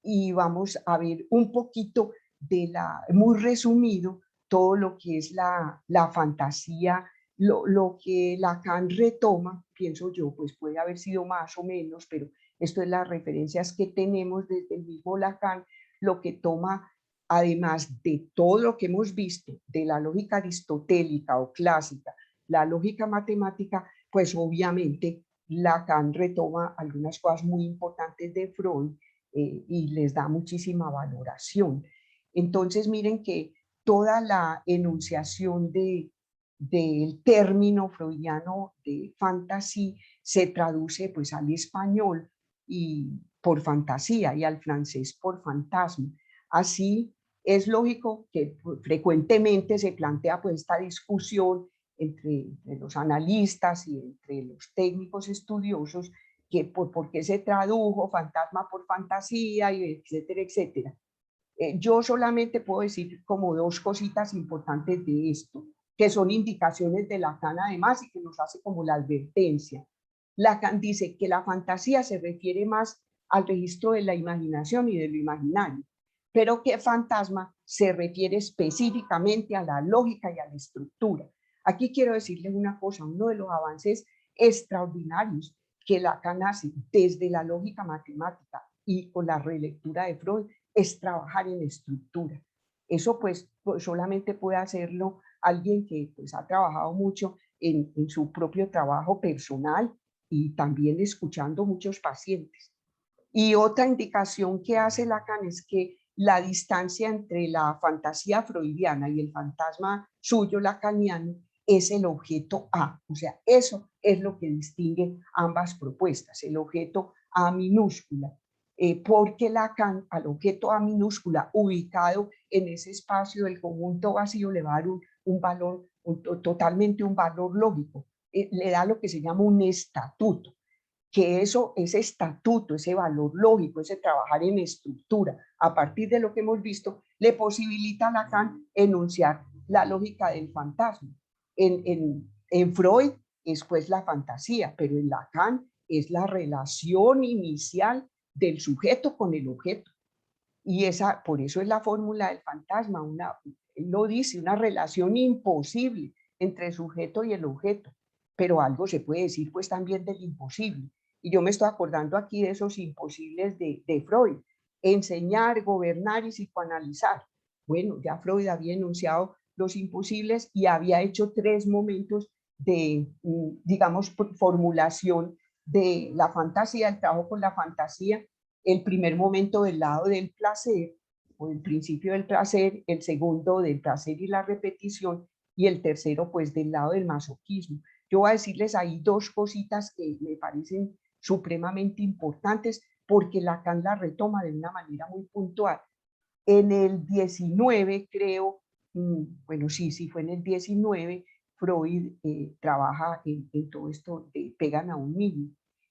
y vamos a ver un poquito muy resumido, todo lo que es la fantasía, lo que Lacan retoma, pienso yo, pues puede haber sido más o menos, pero esto es las referencias que tenemos desde el mismo Lacan, lo que toma, además de todo lo que hemos visto, de la lógica aristotélica o clásica, la lógica matemática, pues obviamente Lacan retoma algunas cosas muy importantes de Freud, y les da muchísima valoración. Entonces, miren que toda la enunciación del término freudiano de fantasía se traduce pues al español y por fantasía y al francés por fantasma. Así es lógico que frecuentemente se plantea pues esta discusión entre los analistas y entre los técnicos estudiosos, que por qué se tradujo fantasma por fantasía, y etcétera, etcétera. Yo solamente puedo decir como dos cositas importantes de esto, que son indicaciones de Lacan además y que nos hace como la advertencia. Lacan dice que la fantasía se refiere más al registro de la imaginación y de lo imaginario, pero que fantasma se refiere específicamente a la lógica y a la estructura. Aquí quiero decirles una cosa, uno de los avances extraordinarios que Lacan hace desde la lógica matemática y con la relectura de Freud es trabajar en estructura. Eso pues solamente puede hacerlo alguien que pues ha trabajado mucho en su propio trabajo personal y también escuchando muchos pacientes. Y otra indicación que hace Lacan es que la distancia entre la fantasía freudiana y el fantasma suyo lacaniano es el objeto A. O sea, eso es lo que distingue ambas propuestas, el objeto A minúscula. Porque Lacan al objeto A minúscula ubicado en ese espacio del conjunto vacío le va a dar un valor, totalmente un valor lógico. Le da lo que se llama un estatuto, que eso, ese estatuto, ese valor lógico, ese trabajar en estructura, a partir de lo que hemos visto, le posibilita a Lacan enunciar la lógica del fantasma. En Freud es pues la fantasía, pero en Lacan es la relación inicial del sujeto con el objeto. Y esa, por eso es la fórmula del fantasma, él lo dice, una relación imposible entre el sujeto y el objeto. Pero algo se puede decir pues también del imposible. Y yo me estoy acordando aquí de esos imposibles de Freud. Enseñar, gobernar y psicoanalizar. Bueno, ya Freud había enunciado los imposibles y había hecho 3 momentos de, digamos, formulación de la fantasía, el trabajo con la fantasía. El primer momento del lado del placer, o del principio del placer, el segundo del placer y la repetición, y el tercero pues del lado del masoquismo. Yo voy a decirles ahí 2 cositas que me parecen supremamente importantes porque Lacan la retoma de una manera muy puntual. En el 19, creo, bueno, sí fue en el 19, Freud trabaja en todo esto de pegan a un niño,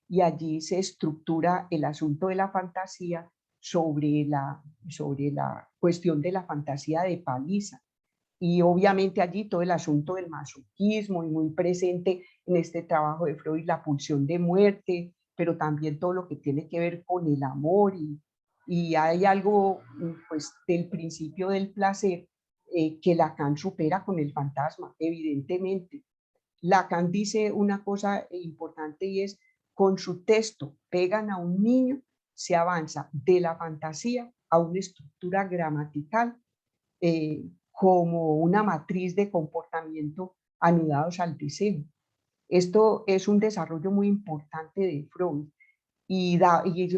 y allí se estructura el asunto de la fantasía sobre la cuestión de la fantasía de paliza. Y obviamente allí todo el asunto del masoquismo y muy presente en este trabajo de Freud, la pulsión de muerte, pero también todo lo que tiene que ver con el amor y hay algo pues del principio del placer que Lacan supera con el fantasma, evidentemente. Lacan dice una cosa importante y es, con su texto pegan a un niño, se avanza de la fantasía a una estructura gramatical como una matriz de comportamiento anudados al deseo. Esto es un desarrollo muy importante de Freud y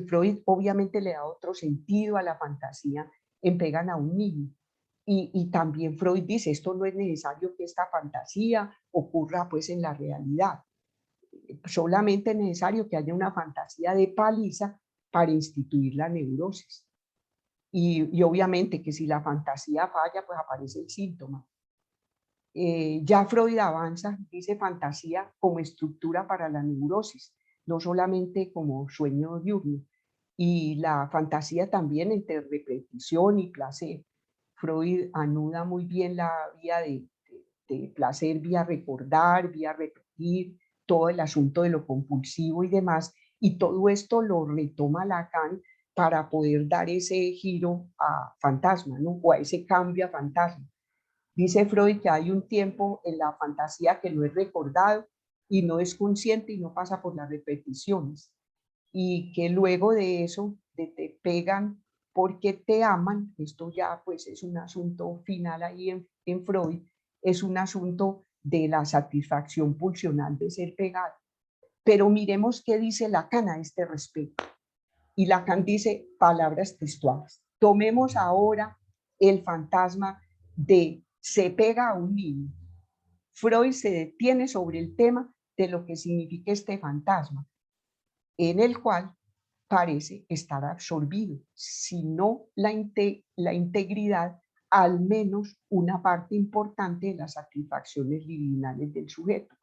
Freud obviamente le da otro sentido a la fantasía en pegan a un niño. Y también Freud dice, esto no es necesario que esta fantasía ocurra pues en la realidad, solamente es necesario que haya una fantasía de paliza para instituir la neurosis. Y obviamente que si la fantasía falla, pues aparece el síntoma. Ya Freud avanza, dice fantasía como estructura para la neurosis, no solamente como sueño diurno. Y la fantasía también entre repetición y placer. Freud anuda muy bien la vía de placer vía recordar, vía repetir, todo el asunto de lo compulsivo y demás. Y todo esto lo retoma Lacan para poder dar ese giro a fantasma, ¿no? O a ese cambio a fantasma. Dice Freud que hay un tiempo en la fantasía que no es recordado y no es consciente y no pasa por las repeticiones. Y que luego de eso, de te pegan porque te aman, esto ya pues es un asunto final ahí en Freud, es un asunto de la satisfacción pulsional de ser pegado. Pero miremos qué dice Lacan a este respecto. Y Lacan dice palabras textuales. Tomemos ahora el fantasma de se pega a un niño. Freud se detiene sobre el tema de lo que significa este fantasma, en el cual parece estar absorbido, si no la integridad, al menos una parte importante de las satisfacciones libidinales del sujeto.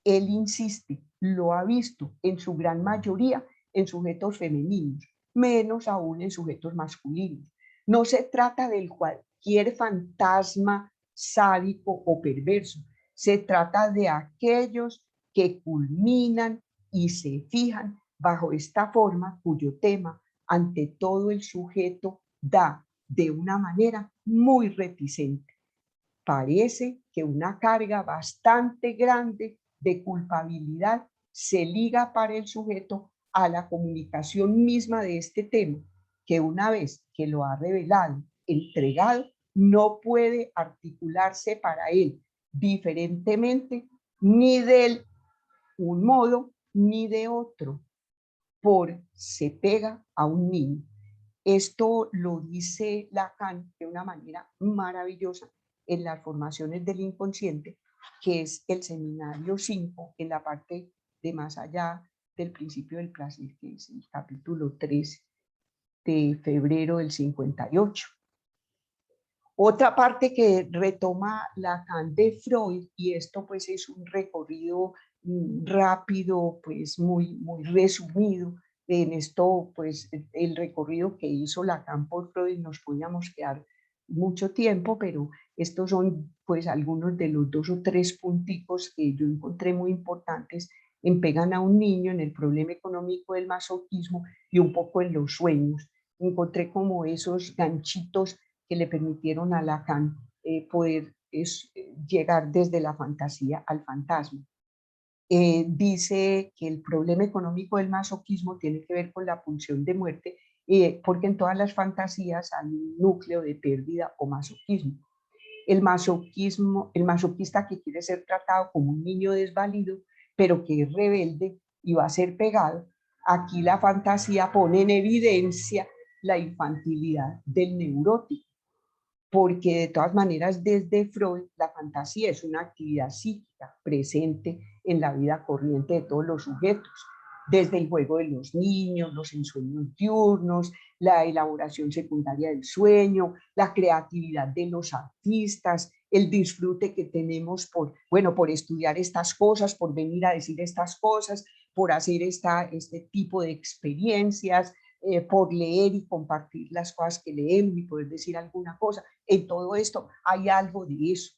Él insiste, lo ha visto en su gran mayoría en sujetos femeninos, menos aún en sujetos masculinos. No se trata de cualquier fantasma sádico o perverso, se trata de aquellos que culminan y se fijan bajo esta forma cuyo tema ante todo el sujeto da de una manera muy reticente. Parece que una carga bastante grande de culpabilidad se liga para el sujeto a la comunicación misma de este tema, que una vez que lo ha revelado, entregado, no puede articularse para él diferentemente ni de un modo ni de otro, por se pega a un niño. Esto lo dice Lacan de una manera maravillosa en las formaciones del inconsciente, que es el seminario 5, en la parte de más allá del principio del placer, que es el capítulo 3 de febrero del 58. Otra parte que retoma Lacan de Freud, y esto pues es un recorrido rápido, pues muy resumido. En esto, pues el recorrido que hizo Lacan por Freud nos podíamos quedar mucho tiempo, pero estos son pues algunos de los 2 o 3 punticos que yo encontré muy importantes en Pegan a un niño, en el problema económico del masoquismo y un poco en los sueños. Encontré como esos ganchitos que le permitieron a Lacan poder llegar desde la fantasía al fantasma. Dice que el problema económico del masoquismo tiene que ver con la pulsión de muerte, porque en todas las fantasías hay un núcleo de pérdida o masoquismo. El masoquista que quiere ser tratado como un niño desvalido, pero que es rebelde y va a ser pegado, aquí la fantasía pone en evidencia la infantilidad del neurótico, porque de todas maneras desde Freud la fantasía es una actividad psíquica presente en la vida corriente de todos los sujetos, desde el juego de los niños, los ensueños diurnos, la elaboración secundaria del sueño, la creatividad de los artistas, el disfrute que tenemos por estudiar estas cosas, por venir a decir estas cosas, por hacer este tipo de experiencias, por leer y compartir las cosas que leemos y poder decir alguna cosa. En todo esto hay algo de eso.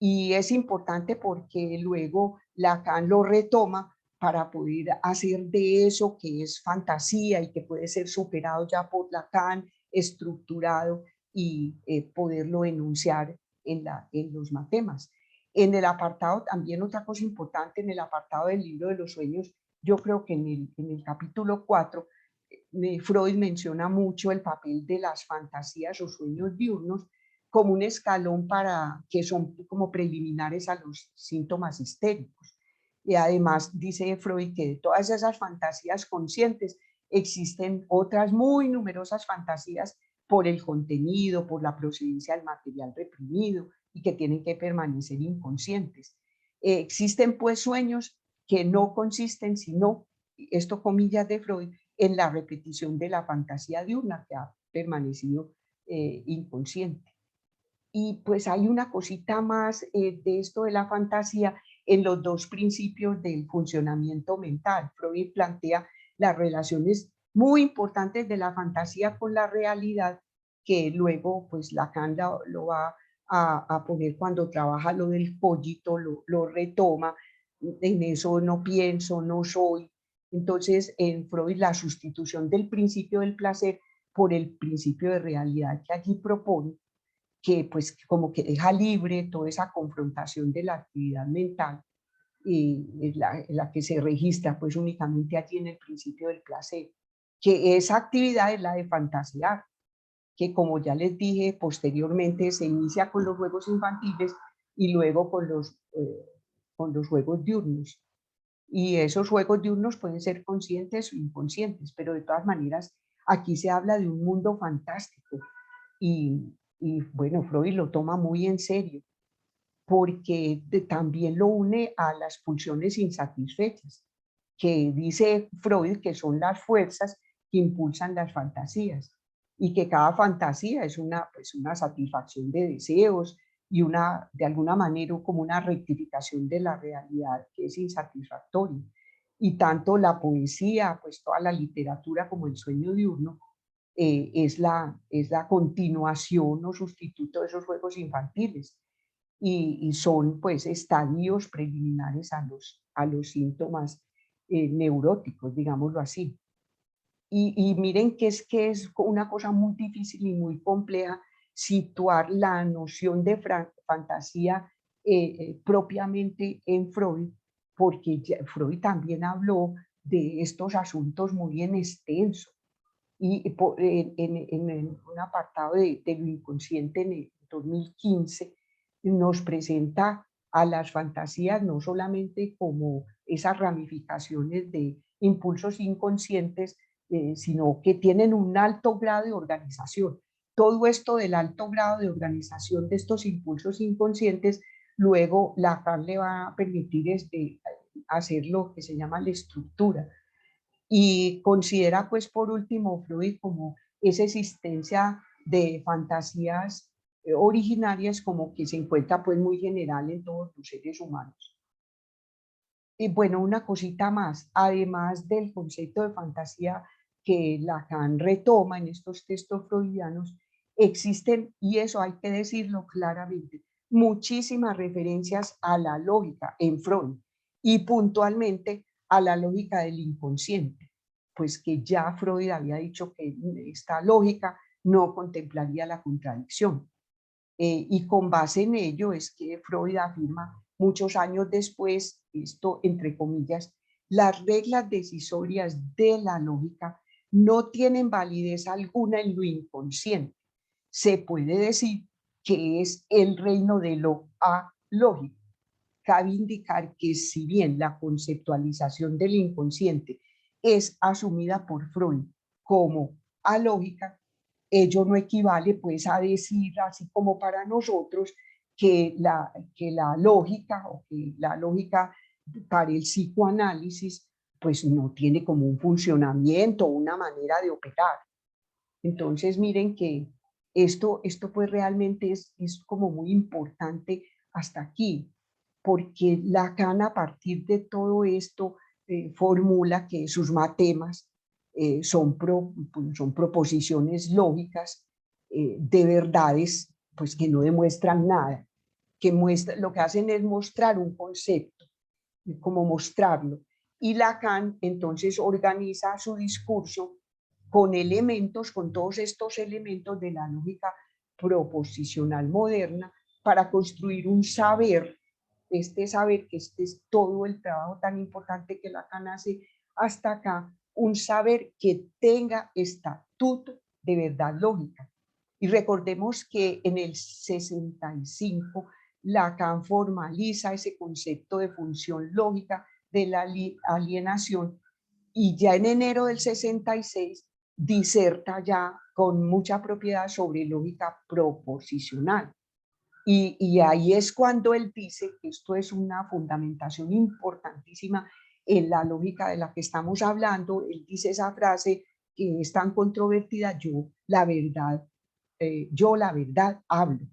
Y es importante porque luego Lacan lo retoma para poder hacer de eso que es fantasía y que puede ser superado ya por Lacan, estructurado y poderlo enunciar en los matemas. En el apartado, también otra cosa importante, en el apartado del libro de los sueños, yo creo que en el capítulo 4, Freud menciona mucho el papel de las fantasías o sueños diurnos como un escalón para que son como preliminares a los síntomas histéricos. Y además dice Freud que de todas esas fantasías conscientes existen otras muy numerosas fantasías por el contenido, por la procedencia del material reprimido y que tienen que permanecer inconscientes. Existen pues sueños que no consisten sino, esto comillas de Freud, en la repetición de la fantasía diurna que ha permanecido inconsciente. Y pues hay una cosita más de esto de la fantasía en los dos principios del funcionamiento mental. Freud plantea las relaciones muy importantes de la fantasía con la realidad, que luego pues Lacan lo va a poner cuando trabaja lo del cogito, lo retoma, en eso no pienso, no soy. Entonces en Freud la sustitución del principio del placer por el principio de realidad que allí propone, que pues como que deja libre toda esa confrontación de la actividad mental y la que se registra pues únicamente allí en el principio del placer, que esa actividad es la de fantasear, que como ya les dije posteriormente se inicia con los juegos infantiles y luego con los juegos diurnos. Y esos juegos diurnos pueden ser conscientes o inconscientes, pero de todas maneras aquí se habla de un mundo fantástico y bueno, Freud lo toma muy en serio porque también lo une a las pulsiones insatisfechas, que dice Freud que son las fuerzas que impulsan las fantasías y que cada fantasía es pues una satisfacción de deseos y de alguna manera como una rectificación de la realidad que es insatisfactoria. Y tanto la poesía, pues toda la literatura como el sueño diurno, es la continuación o sustituto de esos juegos infantiles y son pues estadios preliminares a los síntomas neuróticos, digámoslo así. Y miren que es una cosa muy difícil y muy compleja situar la noción de fantasía propiamente en Freud, porque Freud también habló de estos asuntos muy en extenso y en un apartado de lo inconsciente en el 2015 nos presenta a las fantasías no solamente como esas ramificaciones de impulsos inconscientes, sino que tienen un alto grado de organización. Todo esto del alto grado de organización de estos impulsos inconscientes, luego Lacan le va a permitir hacer lo que se llama la estructura. Y considera, pues, por último, Freud como esa existencia de fantasías originarias como que se encuentra, pues, muy general en todos los seres humanos. Y bueno, una cosita más, además del concepto de fantasía que Lacan retoma en estos textos freudianos, existen, y eso hay que decirlo claramente, muchísimas referencias a la lógica en Freud y puntualmente a la lógica del inconsciente, pues que ya Freud había dicho que esta lógica no contemplaría la contradicción. Y con base en ello es que Freud afirma muchos años después, esto entre comillas, las reglas decisorias de la lógica no tienen validez alguna en lo inconsciente. Se puede decir que es el reino de lo alógico. Cabe indicar que si bien la conceptualización del inconsciente es asumida por Freud como alógica, ello no equivale pues a decir, así como para nosotros, que la lógica o que la lógica para el psicoanálisis pues no tiene como un funcionamiento, una manera de operar. Entonces miren que esto pues realmente es como muy importante hasta aquí, porque Lacan a partir de todo esto formula que sus matemas son proposiciones lógicas de verdades pues que no demuestran nada, lo que hacen es mostrar un concepto, como mostrarlo. Y Lacan entonces organiza su discurso con elementos, con todos estos elementos de la lógica proposicional moderna para construir un saber, este saber que este es todo el trabajo tan importante que Lacan hace hasta acá, un saber que tenga estatuto de verdad lógica. Y recordemos que en el 65 Lacan formaliza ese concepto de función lógica de la alienación y ya en enero del 66 diserta ya con mucha propiedad sobre lógica proposicional. Y ahí es cuando él dice que esto es una fundamentación importantísima en la lógica de la que estamos hablando. Él dice esa frase que es tan controvertida, yo la verdad hablo.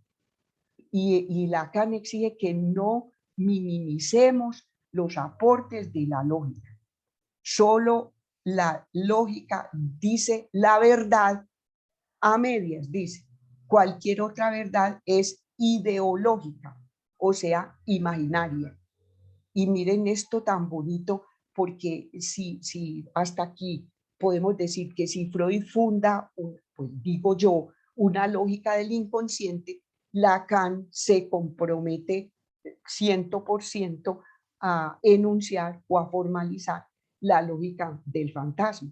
Y Lacan exige que no minimicemos los aportes de la lógica. Solo la lógica dice la verdad a medias, dice. Cualquier otra verdad es ideológica, o sea, imaginaria. Y miren esto tan bonito, porque si hasta aquí podemos decir que si Freud funda, pues digo yo, una lógica del inconsciente, Lacan se compromete 100% a enunciar o a formalizar la lógica del fantasma.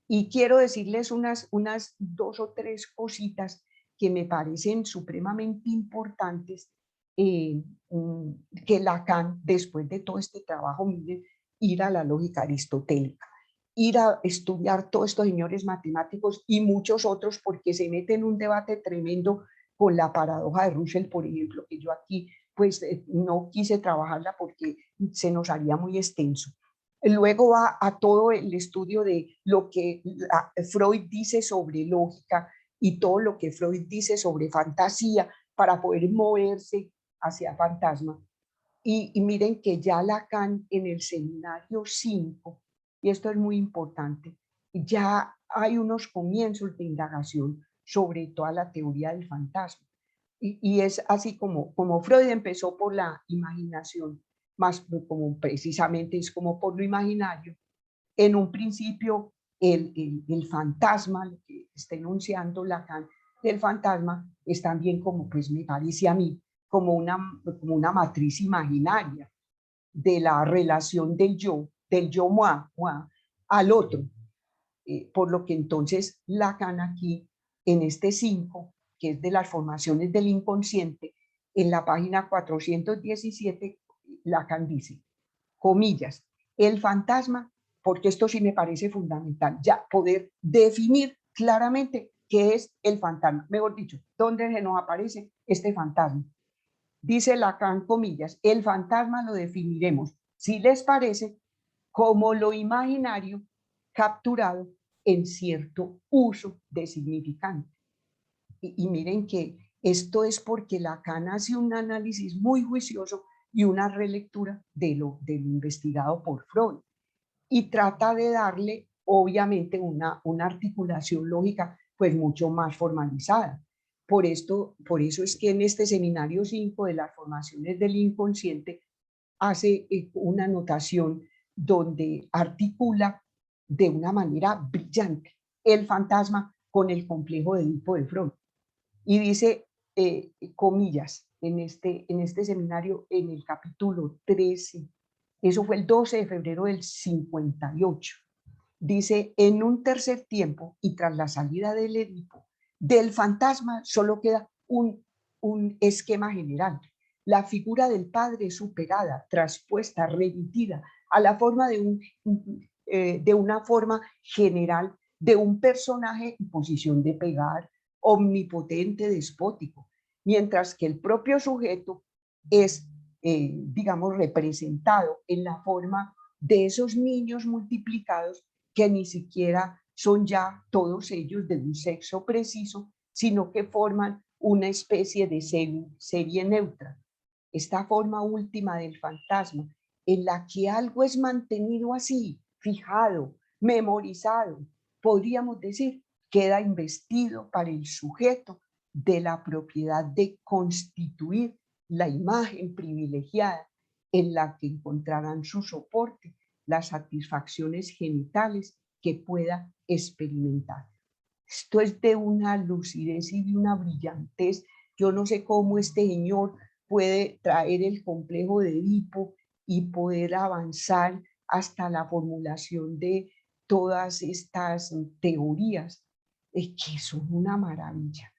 Y quiero decirles unas dos o tres cositas que me parecen supremamente importantes que Lacan, después de todo este trabajo, miren, ir a la lógica aristotélica, ir a estudiar todos estos señores matemáticos y muchos otros, porque se mete en un debate tremendo con la paradoja de Russell, por ejemplo, que yo aquí pues no quise trabajarla porque se nos haría muy extenso. Luego va a todo el estudio de lo que Freud dice sobre lógica y todo lo que Freud dice sobre fantasía para poder moverse hacia fantasma. Y miren que ya Lacan en el seminario 5, y esto es muy importante, ya hay unos comienzos de indagación sobre toda la teoría del fantasma. Y es así como Freud empezó por la imaginación, más como precisamente es como por lo imaginario. En un principio, el fantasma, lo que está enunciando Lacan del fantasma, es también como, pues me parece a mí, como una matriz imaginaria de la relación del yo moi, al otro. Por lo que entonces Lacan aquí, en este 5, que es de las formaciones del inconsciente, en la página 417, Lacan dice, comillas, el fantasma porque esto sí me parece fundamental, ya poder definir claramente qué es el fantasma, mejor dicho, dónde se nos aparece este fantasma. Dice Lacan, comillas, el fantasma lo definiremos, si les parece, como lo imaginario capturado en cierto uso de significante. Y miren que esto es porque Lacan hace un análisis muy juicioso y una relectura de lo investigado por Freud y trata de darle obviamente una articulación lógica pues mucho más formalizada. Por eso es que en este seminario 5 de las formaciones del inconsciente hace una anotación donde articula de una manera brillante el fantasma con el complejo de Edipo de Freud. Y dice, comillas, en este seminario, en el capítulo 13, eso fue el 12 de febrero del 58, dice, en un tercer tiempo y tras la salida del Edipo, del fantasma solo queda un esquema general. La figura del padre es superada, traspuesta, remitida a la forma de una forma general de un personaje en posición de pegar, omnipotente, despótico, mientras que el propio sujeto es, digamos, representado en la forma de esos niños multiplicados que ni siquiera son ya todos ellos de un sexo preciso, sino que forman una especie de serie neutra. Esta forma última del fantasma, en la que algo es mantenido así, fijado, memorizado, podríamos decir, queda investido para el sujeto de la propiedad de constituir la imagen privilegiada en la que encontrarán su soporte las satisfacciones genitales que pueda experimentar. Esto es de una lucidez y de una brillantez. Yo no sé cómo este señor puede traer el complejo de Edipo y poder avanzar hasta la formulación de todas estas teorías, que son una maravilla.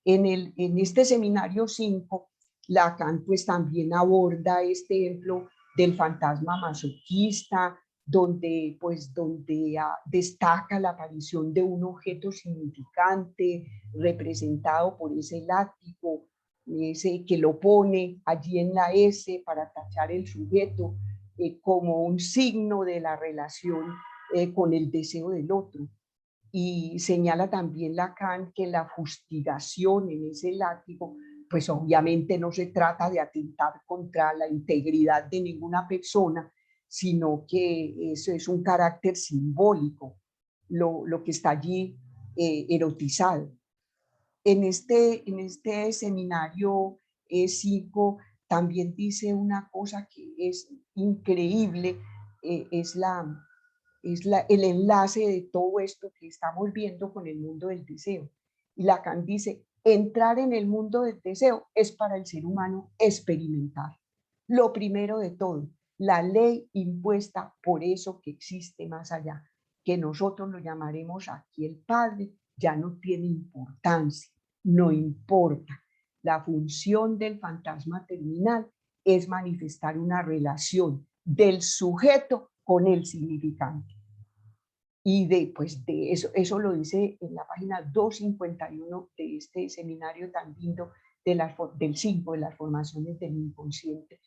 En este seminario 5, Lacan pues también aborda este ejemplo del fantasma masoquista, donde destaca la aparición de un objeto significante representado por ese látigo, ese que lo pone allí en la S para tachar el sujeto como un signo de la relación con el deseo del otro. Y señala también Lacan que la fustigación en ese látigo, pues obviamente no se trata de atentar contra la integridad de ninguna persona, sino que eso es un carácter simbólico, lo que está allí erotizado. En este seminario 5 también dice una cosa que es increíble, es el enlace de todo esto que estamos viendo con el mundo del deseo. Y Lacan dice, entrar en el mundo del deseo es para el ser humano experimentar. Lo primero de todo, la ley impuesta por eso que existe más allá, que nosotros lo llamaremos aquí el Padre, ya no tiene importancia, no importa. La función del fantasma terminal es manifestar una relación del sujeto con el significante. Y de eso lo dice en la página 251 de este seminario tan lindo del 5 de las formaciones del inconsciente.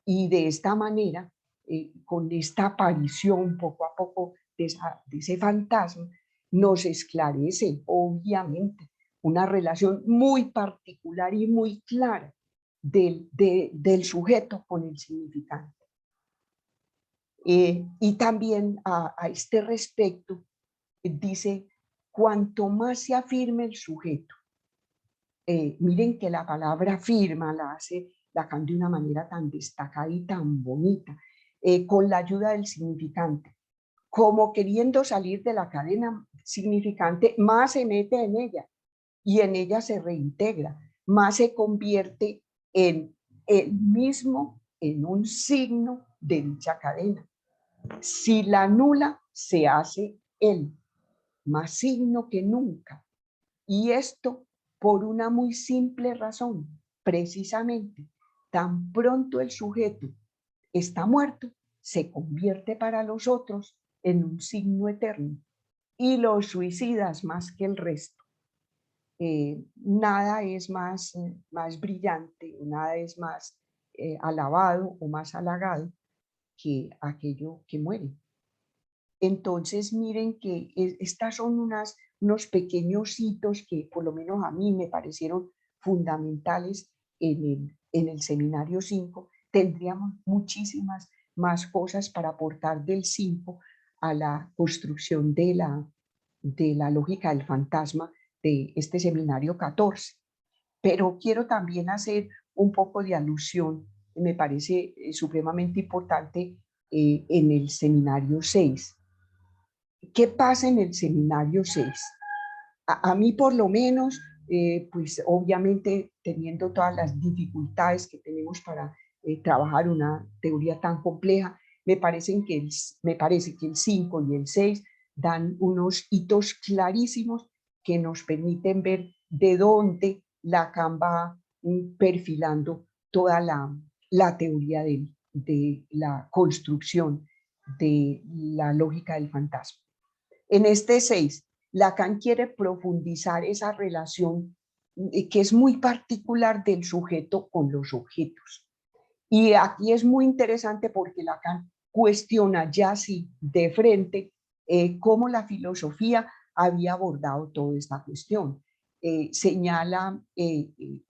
Y de esta manera, con esta aparición poco a poco de ese fantasma, nos esclarece, obviamente, una relación muy particular y muy clara del sujeto con el significante. Y también a este respecto, dice, cuanto más se afirme el sujeto, miren que la palabra firma la hace Lacan de una manera tan destacada y tan bonita, con la ayuda del significante, como queriendo salir de la cadena significante, más se mete en ella y en ella se reintegra, más se convierte en el mismo, en un signo de dicha cadena. Si la anula, se hace él, más signo que nunca. Y esto por una muy simple razón, precisamente, tan pronto el sujeto está muerto, se convierte para los otros en un signo eterno y los suicidas más que el resto. Nada es más brillante, nada es más alabado o más halagado que aquello que muere. Entonces, miren que estas son unos pequeños hitos que por lo menos a mí me parecieron fundamentales en el seminario 5. Tendríamos muchísimas más cosas para aportar del 5 a la construcción de la lógica del fantasma de este seminario 14. Pero quiero también hacer un poco de alusión, me parece supremamente importante, en el seminario 6. ¿Qué pasa en el seminario 6? A mí por lo menos, pues obviamente teniendo todas las dificultades que tenemos para trabajar una teoría tan compleja, me parece que el 5 y el 6 dan unos hitos clarísimos que nos permiten ver de dónde Lacan va perfilando toda la teoría de la construcción de la lógica del fantasma. En este 6, Lacan quiere profundizar esa relación que es muy particular del sujeto con los objetos. Y aquí es muy interesante porque Lacan cuestiona ya así de frente cómo la filosofía había abordado toda esta cuestión. Señala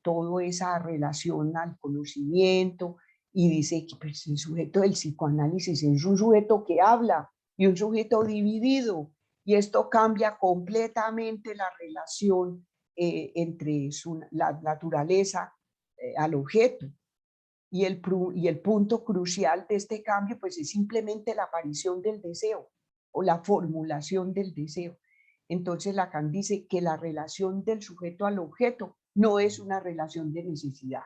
toda esa relación al conocimiento y dice que pues, el sujeto del psicoanálisis es un sujeto que habla y un sujeto dividido, y esto cambia completamente la relación entre la naturaleza al objeto. Y el punto crucial de este cambio pues es simplemente la aparición del deseo o la formulación del deseo. Entonces Lacan dice que la relación del sujeto al objeto no es una relación de necesidad,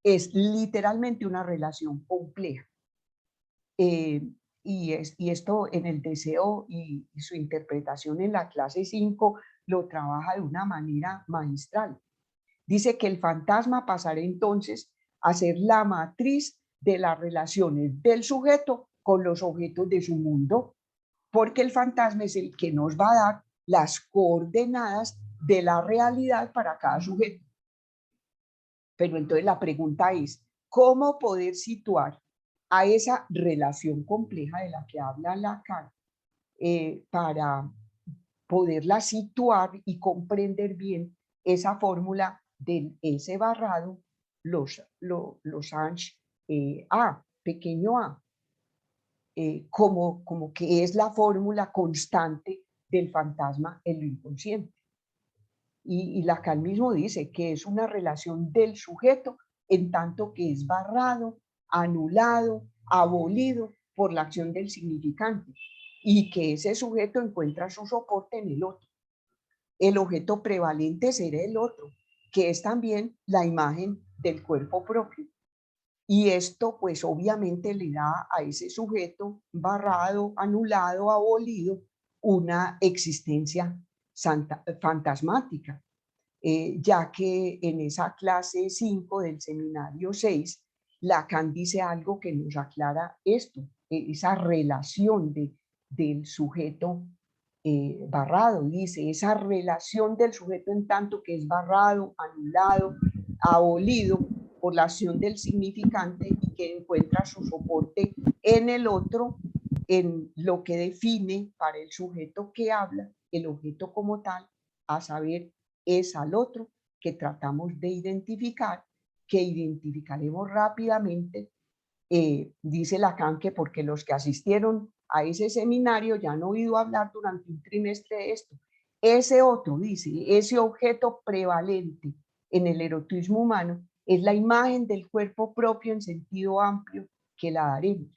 es literalmente una relación compleja. Y esto en el deseo y su interpretación en la clase 5 lo trabaja de una manera magistral. Dice que el fantasma pasará entonces a ser la matriz de las relaciones del sujeto con los objetos de su mundo, porque el fantasma es el que nos va a dar las coordenadas de la realidad para cada sujeto. Pero entonces la pregunta es, ¿cómo poder situar a esa relación compleja de la que habla Lacan para poderla situar y comprender bien esa fórmula del S barrado, los Ange A, pequeño a, como que es la fórmula constante del fantasma en lo inconsciente? Y Lacan mismo dice que es una relación del sujeto en tanto que es barrado, anulado, abolido por la acción del significante, y que ese sujeto encuentra su soporte en el otro. El objeto prevalente será el otro, que es también la imagen del cuerpo propio. Y esto pues obviamente le da a ese sujeto barrado, anulado, abolido, una existencia fantasmática, ya que en esa clase 5 del seminario 6, Lacan dice algo que nos aclara esto, esa relación del sujeto barrado. Dice, esa relación del sujeto en tanto que es barrado, anulado, abolido por la acción del significante y que encuentra su soporte en el otro, en lo que define para el sujeto que habla el objeto como tal, a saber, es al otro que tratamos de identificar, que identificaremos rápidamente. Dice Lacan que porque los que asistieron a ese seminario ya han oído hablar durante un trimestre de esto. Ese otro, dice, ese objeto prevalente en el erotismo humano es la imagen del cuerpo propio en sentido amplio que la daremos.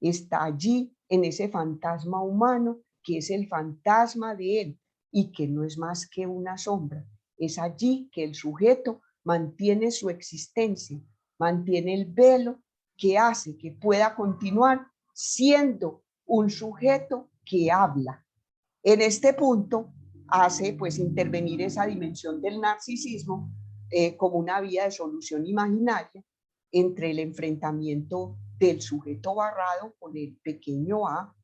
Está allí en ese fantasma humano que es el fantasma de él y que no es más que una sombra. Es allí que el sujeto mantiene su existencia, mantiene el velo que hace que pueda continuar siendo un sujeto que habla. En este punto hace pues intervenir esa dimensión del narcisismo como una vía de solución imaginaria entre el enfrentamiento del sujeto barrado con el pequeño a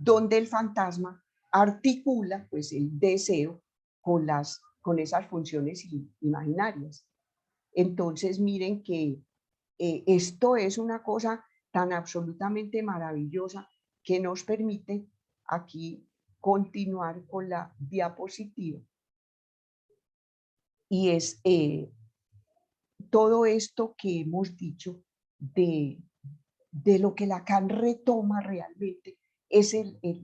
donde el fantasma articula pues el deseo con esas funciones imaginarias. Entonces miren que esto es una cosa tan absolutamente maravillosa que nos permite aquí continuar con la diapositiva. Y es todo esto que hemos dicho de lo que Lacan retoma realmente es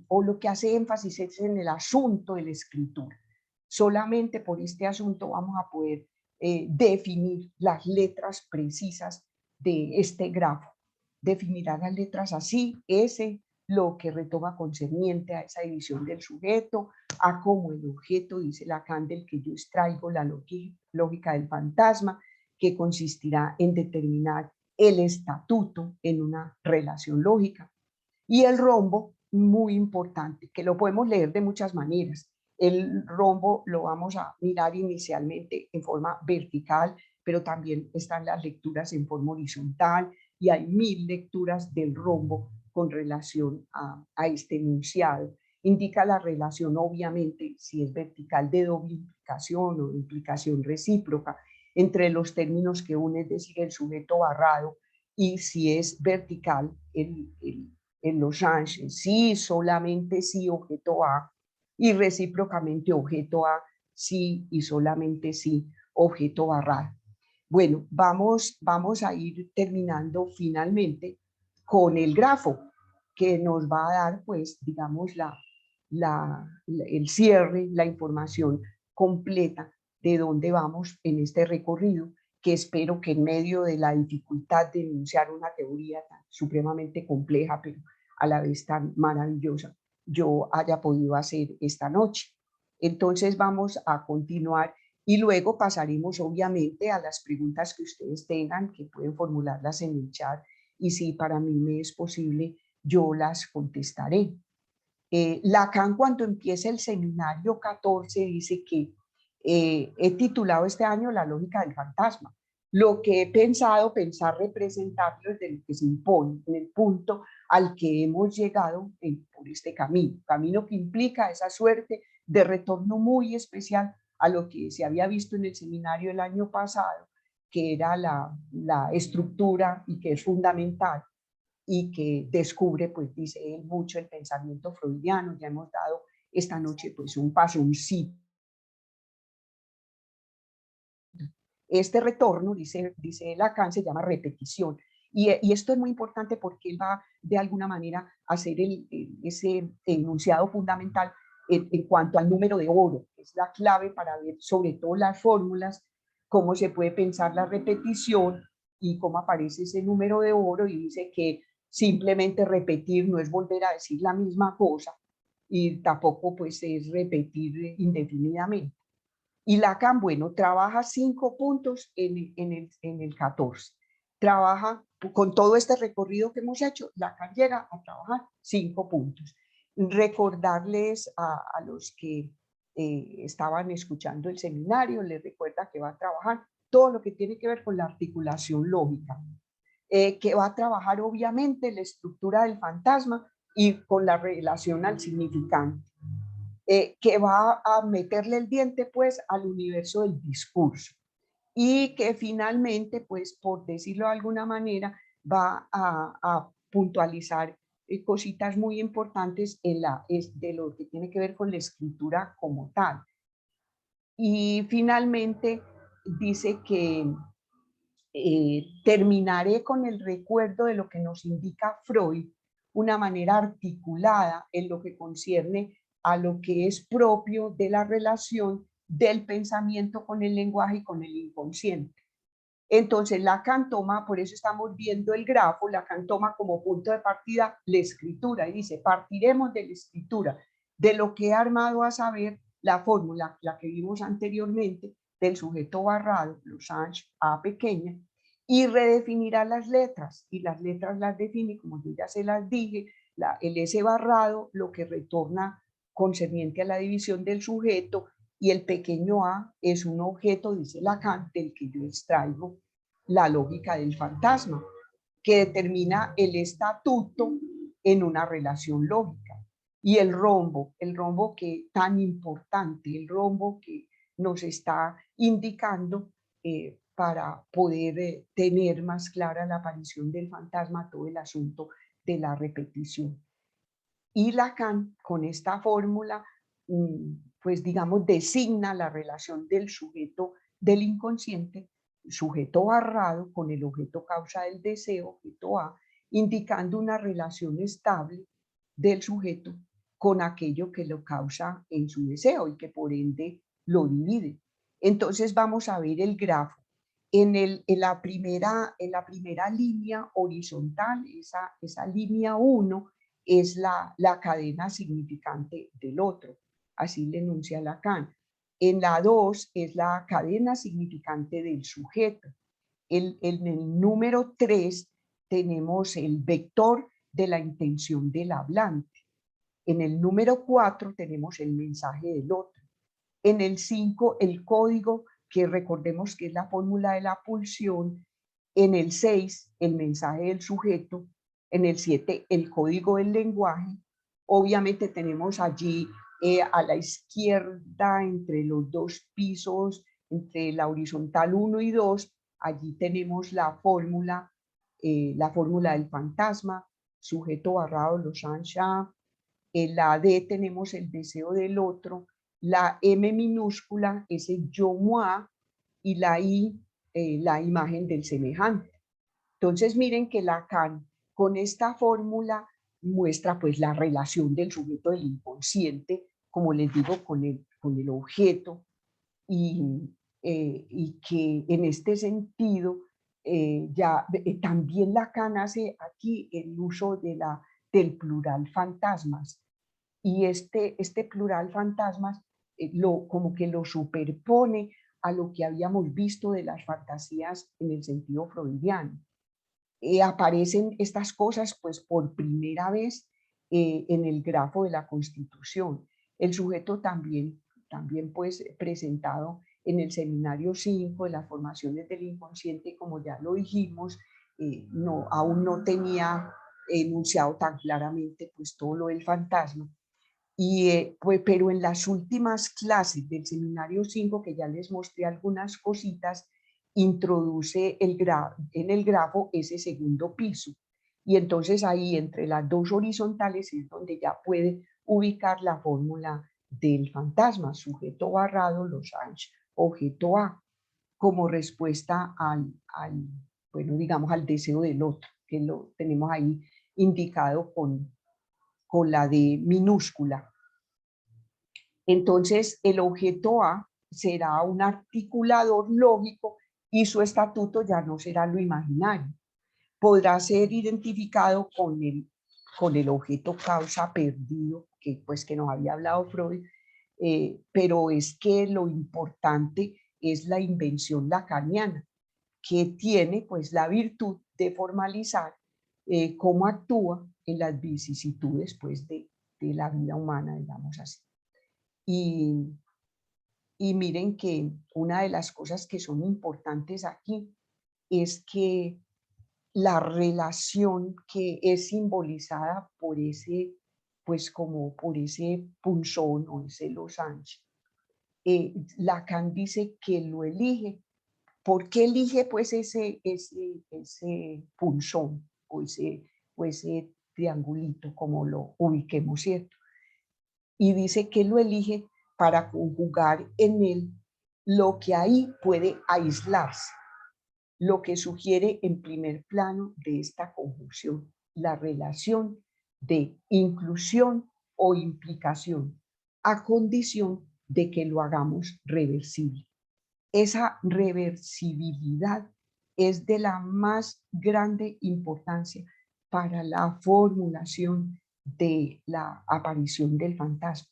o lo que hace énfasis es en el asunto de la escritura. Solamente por este asunto vamos a poder definir las letras precisas de este grafo. Definirá las letras así, ese, lo que retoma concerniente a esa división del sujeto, a cómo el objeto, dice Lacan, del que yo extraigo la lógica del fantasma, que consistirá en determinar el estatuto en una relación lógica. Y el rombo, muy importante, que lo podemos leer de muchas maneras. El rombo lo vamos a mirar inicialmente en forma vertical, pero también están las lecturas en forma horizontal y hay 1000 lecturas del rombo con relación a este enunciado. Indica la relación, obviamente, si es vertical, de doble implicación o de implicación recíproca entre los términos que une, es decir, el sujeto barrado, y si es vertical, en los Sánchez, sí, solamente sí, objeto A, y recíprocamente objeto A, sí y solamente sí, objeto barrado. Bueno, vamos a ir terminando finalmente con el grafo, que nos va a dar, pues, digamos, el cierre, la información completa de dónde vamos en este recorrido, que espero que en medio de la dificultad de enunciar una teoría tan supremamente compleja, pero a la vez tan maravillosa, yo haya podido hacer esta noche. Entonces vamos a continuar y luego pasaremos obviamente a las preguntas que ustedes tengan, que pueden formularlas en el chat, y si para mí me es posible, yo las contestaré. Lacan, cuando empieza el seminario 14, dice que he titulado este año La lógica del fantasma. Lo que he pensado, pensar representarlo desde lo que se impone, en el punto al que hemos llegado por este camino que implica esa suerte de retorno muy especial a lo que se había visto en el seminario el año pasado, que era la estructura y que es fundamental y que descubre, pues dice él, mucho el pensamiento freudiano. Ya hemos dado esta noche pues un paso, un sí. Este retorno, dice Lacan, se llama repetición. Y esto es muy importante porque él va de alguna manera a hacer ese enunciado fundamental en cuanto al número de oro, que es la clave para ver sobre todo las fórmulas, cómo se puede pensar la repetición y cómo aparece ese número de oro, y dice que simplemente repetir no es volver a decir la misma cosa y tampoco pues es repetir indefinidamente. Y Lacan, bueno, trabaja 5 puntos en el 14. Trabaja con todo este recorrido que hemos hecho, Lacan llega a trabajar 5 puntos. Recordarles a los que estaban escuchando el seminario, les recuerda que va a trabajar todo lo que tiene que ver con la articulación lógica, que va a trabajar obviamente la estructura del fantasma y con la relación al significante. Que va a meterle el diente pues al universo del discurso, y que finalmente, pues por decirlo de alguna manera, va a puntualizar cositas muy importantes de lo que tiene que ver con la escritura como tal. Y finalmente dice que terminaré con el recuerdo de lo que nos indica Freud, una manera articulada en lo que concierne a lo que es propio de la relación del pensamiento con el lenguaje y con el inconsciente. Entonces Lacan toma, por eso estamos viendo el grafo, Lacan toma como punto de partida la escritura y dice, partiremos de la escritura, de lo que he armado a saber la fórmula, la que vimos anteriormente, del sujeto barrado, los Sanch A pequeña, y redefinirá las letras, y las letras las define, como yo ya se las dije, el S barrado, lo que retorna concerniente a la división del sujeto, y el pequeño a es un objeto, dice Lacan, del que yo extraigo la lógica del fantasma, que determina el estatuto en una relación lógica. Y el rombo que tan importante, el rombo que nos está indicando para poder tener más clara la aparición del fantasma, todo el asunto de la repetición. Y Lacan, con esta fórmula, pues digamos, designa la relación del sujeto del inconsciente, sujeto barrado, con el objeto causa del deseo, objeto A, indicando una relación estable del sujeto con aquello que lo causa en su deseo y que por ende lo divide. Entonces vamos a ver el grafo. En la primera línea horizontal, esa línea 1, es la cadena significante del otro, así le enuncia Lacan. En la 2 es la cadena significante del sujeto. En el número 3 tenemos el vector de la intención del hablante. En el número 4 tenemos el mensaje del otro. En el 5 el código, que recordemos que es la fórmula de la pulsión. En el 6 el mensaje del sujeto. En el 7 el código del lenguaje. Obviamente tenemos allí a la izquierda, entre los dos pisos, entre la horizontal 1 y 2, allí tenemos la fórmula del fantasma, sujeto barrado los Shah. En la D tenemos el deseo del otro, la M minúscula es el yo moi y la I, la imagen del semejante. Entonces miren que Lacan con esta fórmula muestra pues la relación del sujeto del inconsciente, como les digo, con el objeto, y que en este sentido también Lacan hace aquí el uso del plural fantasmas, y este plural fantasmas como que lo superpone a lo que habíamos visto de las fantasías en el sentido freudiano. Aparecen estas cosas pues por primera vez en el grafo de la Constitución. El sujeto también pues presentado en el seminario 5 de las formaciones del inconsciente, como ya lo dijimos, aún no tenía enunciado tan claramente pues todo lo del fantasma. Pues, pero en las últimas clases del seminario 5, que ya les mostré algunas cositas, introduce en el grafo ese segundo piso. Y entonces ahí entre las dos horizontales es donde ya puede ubicar la fórmula del fantasma, sujeto barrado, los Losange, objeto A, como respuesta bueno, digamos, al deseo del otro, que lo tenemos ahí indicado con la D minúscula. Entonces, el objeto A será un articulador lógico y su estatuto ya no será lo imaginario. Podrá ser identificado con el objeto causa perdido, que nos había hablado Freud, pero es que lo importante es la invención lacaniana, que tiene pues la virtud de formalizar cómo actúa en las vicisitudes pues, de la vida humana, digamos así. Y miren que una de las cosas que son importantes aquí es que la relación que es simbolizada por ese, pues como por ese punzón o ese losange, Lacan dice que lo elige. ¿Por qué elige pues ese punzón o ese triangulito, como lo ubiquemos, ¿cierto? Y dice que lo elige para conjugar en él lo que ahí puede aislarse, lo que sugiere en primer plano de esta conjunción la relación de inclusión o implicación, a condición de que lo hagamos reversible. Esa reversibilidad es de la más grande importancia para la formulación de la aparición del fantasma,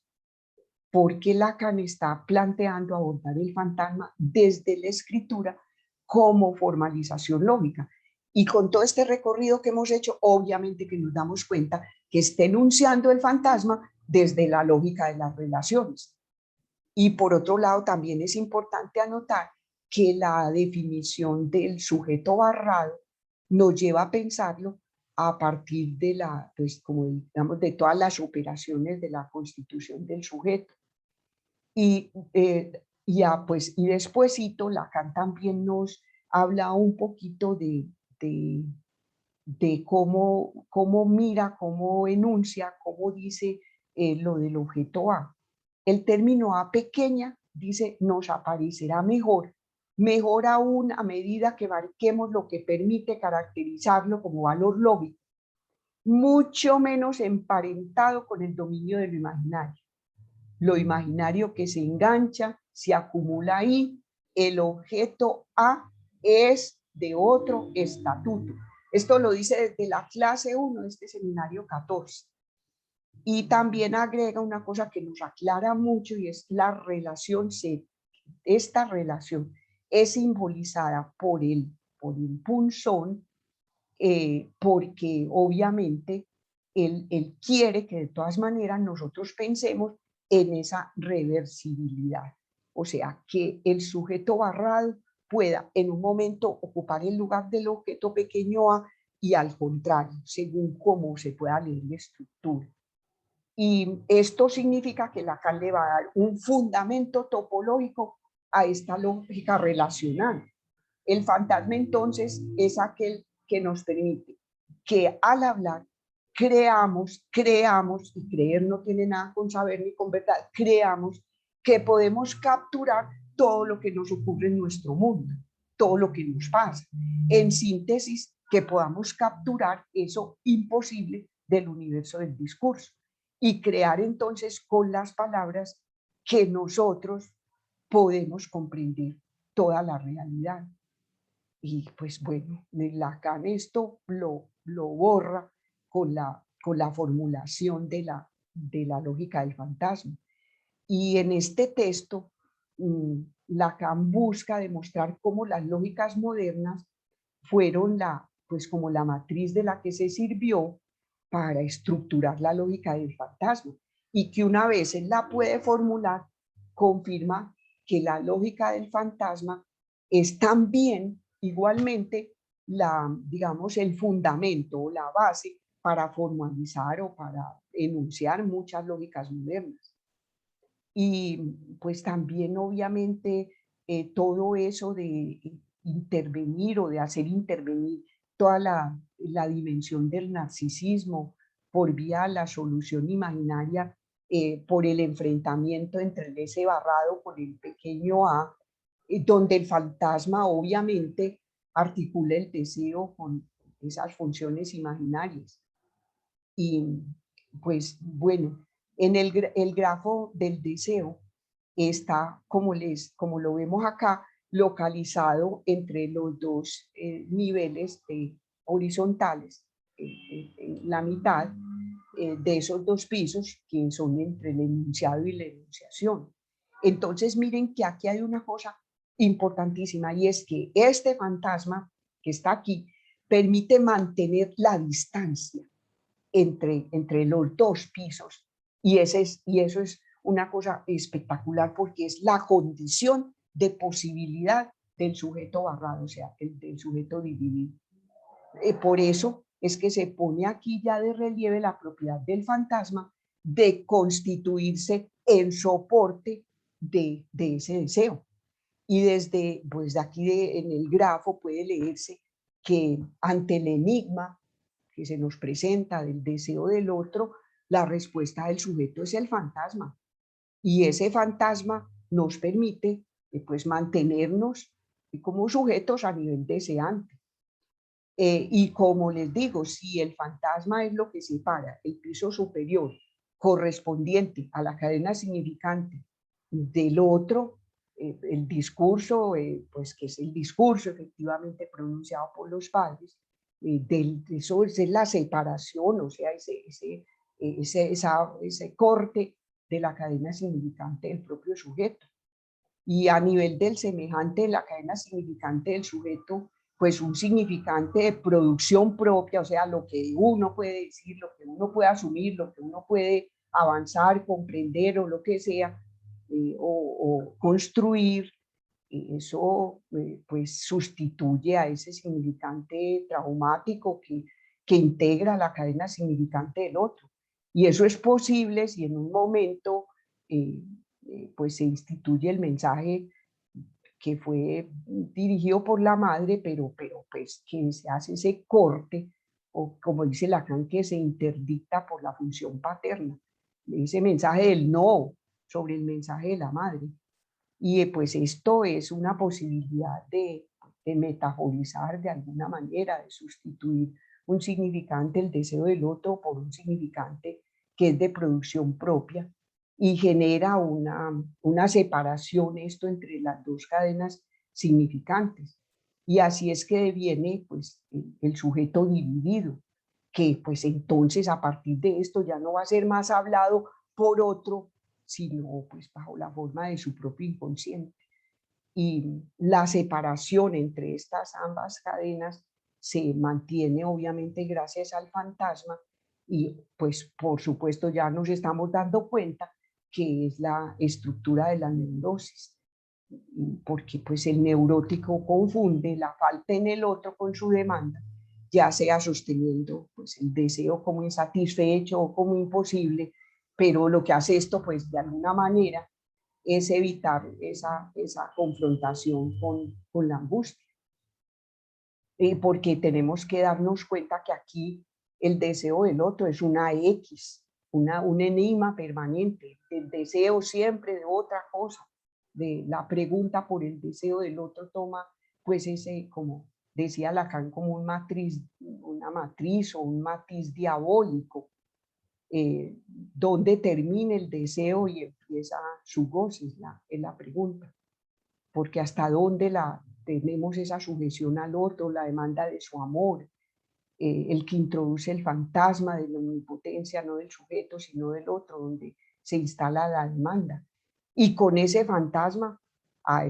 porque Lacan está planteando abordar el fantasma desde la escritura como formalización lógica. Y con todo este recorrido que hemos hecho, obviamente que nos damos cuenta que está enunciando el fantasma desde la lógica de las relaciones. Y por otro lado, también es importante anotar que la definición del sujeto barrado nos lleva a pensarlo a partir de pues como digamos, de todas las operaciones de la constitución del sujeto. Y pues, y despuesito Lacan también nos habla un poquito de cómo mira, cómo enuncia, cómo dice lo del objeto A. El término A pequeña, dice, nos aparecerá mejor, mejor aún a medida que marquemos lo que permite caracterizarlo como valor lógico, mucho menos emparentado con el dominio de lo imaginario. Lo imaginario que se engancha, se acumula ahí, el objeto A es de otro estatuto. Esto lo dice desde la clase 1 de este seminario 14. Y también agrega una cosa que nos aclara mucho y es la relación C. Esta relación es simbolizada por el punzón, porque obviamente él quiere que de todas maneras nosotros pensemos en esa reversibilidad. O sea, que el sujeto barrado pueda en un momento ocupar el lugar del objeto pequeño A y al contrario, según cómo se pueda leer la estructura. Y esto significa que Lacan le va a dar un fundamento topológico a esta lógica relacional. El fantasma entonces es aquel que nos permite que al hablar creamos, y creer no tiene nada con saber ni con verdad, creamos que podemos capturar todo lo que nos ocurre en nuestro mundo, todo lo que nos pasa. En síntesis, que podamos capturar eso imposible del universo del discurso y crear entonces con las palabras que nosotros podemos comprender toda la realidad. Y pues bueno, Lacan esto lo borra con la formulación de la lógica del fantasma. Y en este texto, Lacan busca demostrar cómo las lógicas modernas fueron pues como la matriz de la que se sirvió para estructurar la lógica del fantasma. Y que una vez él la puede formular, confirma que la lógica del fantasma es también igualmente digamos, el fundamento o la base para formalizar o para enunciar muchas lógicas modernas. Y pues también obviamente todo eso de intervenir o de hacer intervenir toda la dimensión del narcisismo por vía de la solución imaginaria, por el enfrentamiento entre el ese barrado con el pequeño a, donde el fantasma obviamente articula el deseo con esas funciones imaginarias. Y pues bueno, en el grafo del deseo está, como lo vemos acá, localizado entre los dos niveles horizontales, en la mitad de esos dos pisos que son entre el enunciado y la enunciación. Entonces miren que aquí hay una cosa importantísima y es que este fantasma que está aquí permite mantener la distancia entre los dos pisos. Y eso es una cosa espectacular porque es la condición de posibilidad del sujeto barrado, o sea, del sujeto dividido. Por eso es que se pone aquí ya de relieve la propiedad del fantasma de constituirse en soporte de ese deseo. Y desde pues de aquí en el grafo puede leerse que ante el enigma que se nos presenta del deseo del otro, la respuesta del sujeto es el fantasma. Y ese fantasma nos permite pues mantenernos como sujetos a nivel deseante. Y como les digo, si el fantasma es lo que separa el piso superior correspondiente a la cadena significante del otro, el discurso, pues que es el discurso efectivamente pronunciado por los padres, eso es la separación, o sea, ese corte de la cadena significante del propio sujeto. Y a nivel del semejante de la cadena significante del sujeto, pues un significante de producción propia, o sea, lo que uno puede decir, lo que uno puede asumir, lo que uno puede avanzar, comprender o lo que sea, o construir, eso pues sustituye a ese significante traumático que integra la cadena significante del otro. Y eso es posible si en un momento pues se instituye el mensaje que fue dirigido por la madre, pero pues que se hace ese corte, o como dice Lacan, que se interdicta por la función paterna, ese mensaje del no sobre el mensaje de la madre. Y pues esto es una posibilidad de metaforizar de alguna manera, de sustituir un significante, el deseo del otro, por un significante que es de producción propia, y genera una separación esto entre las dos cadenas significantes. Y así es que deviene pues el sujeto dividido, que pues entonces a partir de esto ya no va a ser más hablado por otro, sino pues bajo la forma de su propio inconsciente. Y la separación entre estas ambas cadenas se mantiene obviamente gracias al fantasma, y pues por supuesto ya nos estamos dando cuenta que es la estructura de la neurosis, porque pues el neurótico confunde la falta en el otro con su demanda, ya sea sosteniendo pues el deseo como insatisfecho o como imposible, pero lo que hace esto pues de alguna manera es evitar esa confrontación con la angustia. Porque tenemos que darnos cuenta que aquí el deseo del otro es una X, un enigma permanente, el deseo siempre de otra cosa, de la pregunta por el deseo del otro toma pues ese, como decía Lacan, como una matriz o un matiz diabólico, donde termina el deseo y empieza su goce, es la pregunta. Porque hasta dónde tenemos esa sujeción al otro, la demanda de su amor, el que introduce el fantasma de la omnipotencia, no del sujeto, sino del otro, donde se instala la demanda. Y con ese fantasma,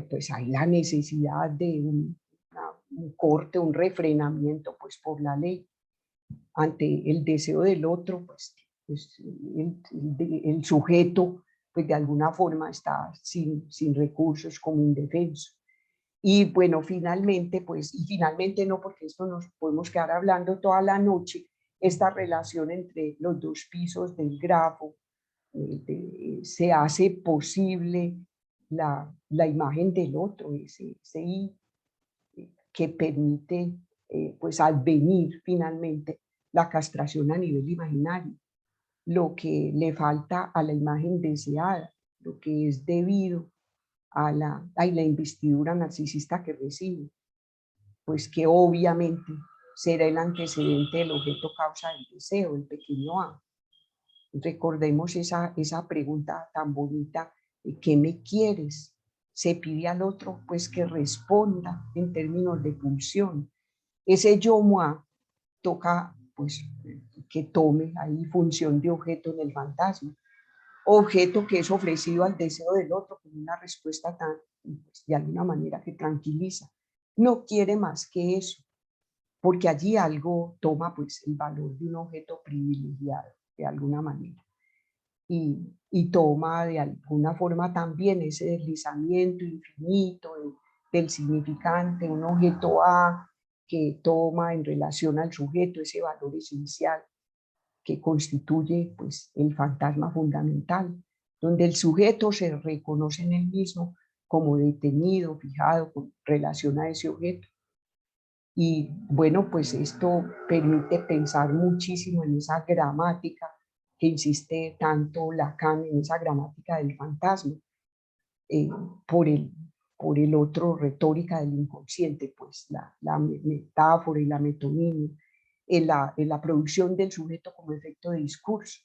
pues hay la necesidad de un corte, un refrenamiento, pues por la ley, ante el deseo del otro, pues el sujeto, pues de alguna forma está sin recursos, como indefenso. Y bueno, finalmente, pues, y finalmente no, porque esto nos podemos quedar hablando toda la noche, esta relación entre los dos pisos del grafo, se hace posible la imagen del otro, ese I, que permite pues advenir finalmente la castración a nivel imaginario, lo que le falta a la imagen deseada, lo que es debido a la investidura narcisista que recibe, pues que obviamente será el antecedente del objeto causa del deseo, el pequeño a. Recordemos esa pregunta tan bonita, ¿qué me quieres? Se pide al otro pues que responda en términos de pulsión. Ese yo moi toca pues que tome ahí función de objeto en el fantasma, objeto que es ofrecido al deseo del otro con una respuesta tan, pues, de alguna manera que tranquiliza. No quiere más que eso, porque allí algo toma pues el valor de un objeto privilegiado de alguna manera, y toma de alguna forma también ese deslizamiento infinito del significante, un objeto A que toma en relación al sujeto ese valor esencial que constituye pues el fantasma fundamental, donde el sujeto se reconoce en él mismo como detenido, fijado con relación a ese objeto. Y bueno, pues esto permite pensar muchísimo en esa gramática que insiste tanto Lacan, en esa gramática del fantasma, eh, por, el, por el otro, retórica del inconsciente, pues la metáfora y la metonimia, en la producción del sujeto como efecto de discurso.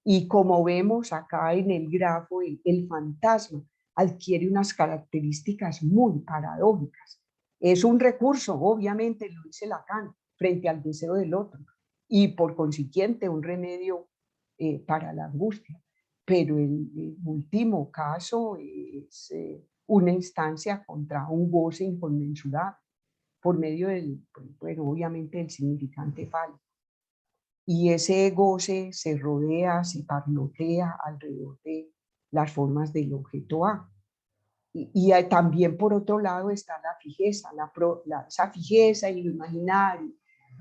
Y como vemos acá en el grafo, el fantasma adquiere unas características muy paradójicas. Es un recurso, obviamente, lo dice Lacan, frente al deseo del otro, y por consiguiente un remedio para la angustia. Pero el último caso es una instancia contra un goce inconmensurable por medio del, bueno, obviamente del significante fálico. Y ese goce se rodea, se parlotea alrededor de las formas del objeto A. Y también por otro lado está la fijeza, esa fijeza y lo imaginario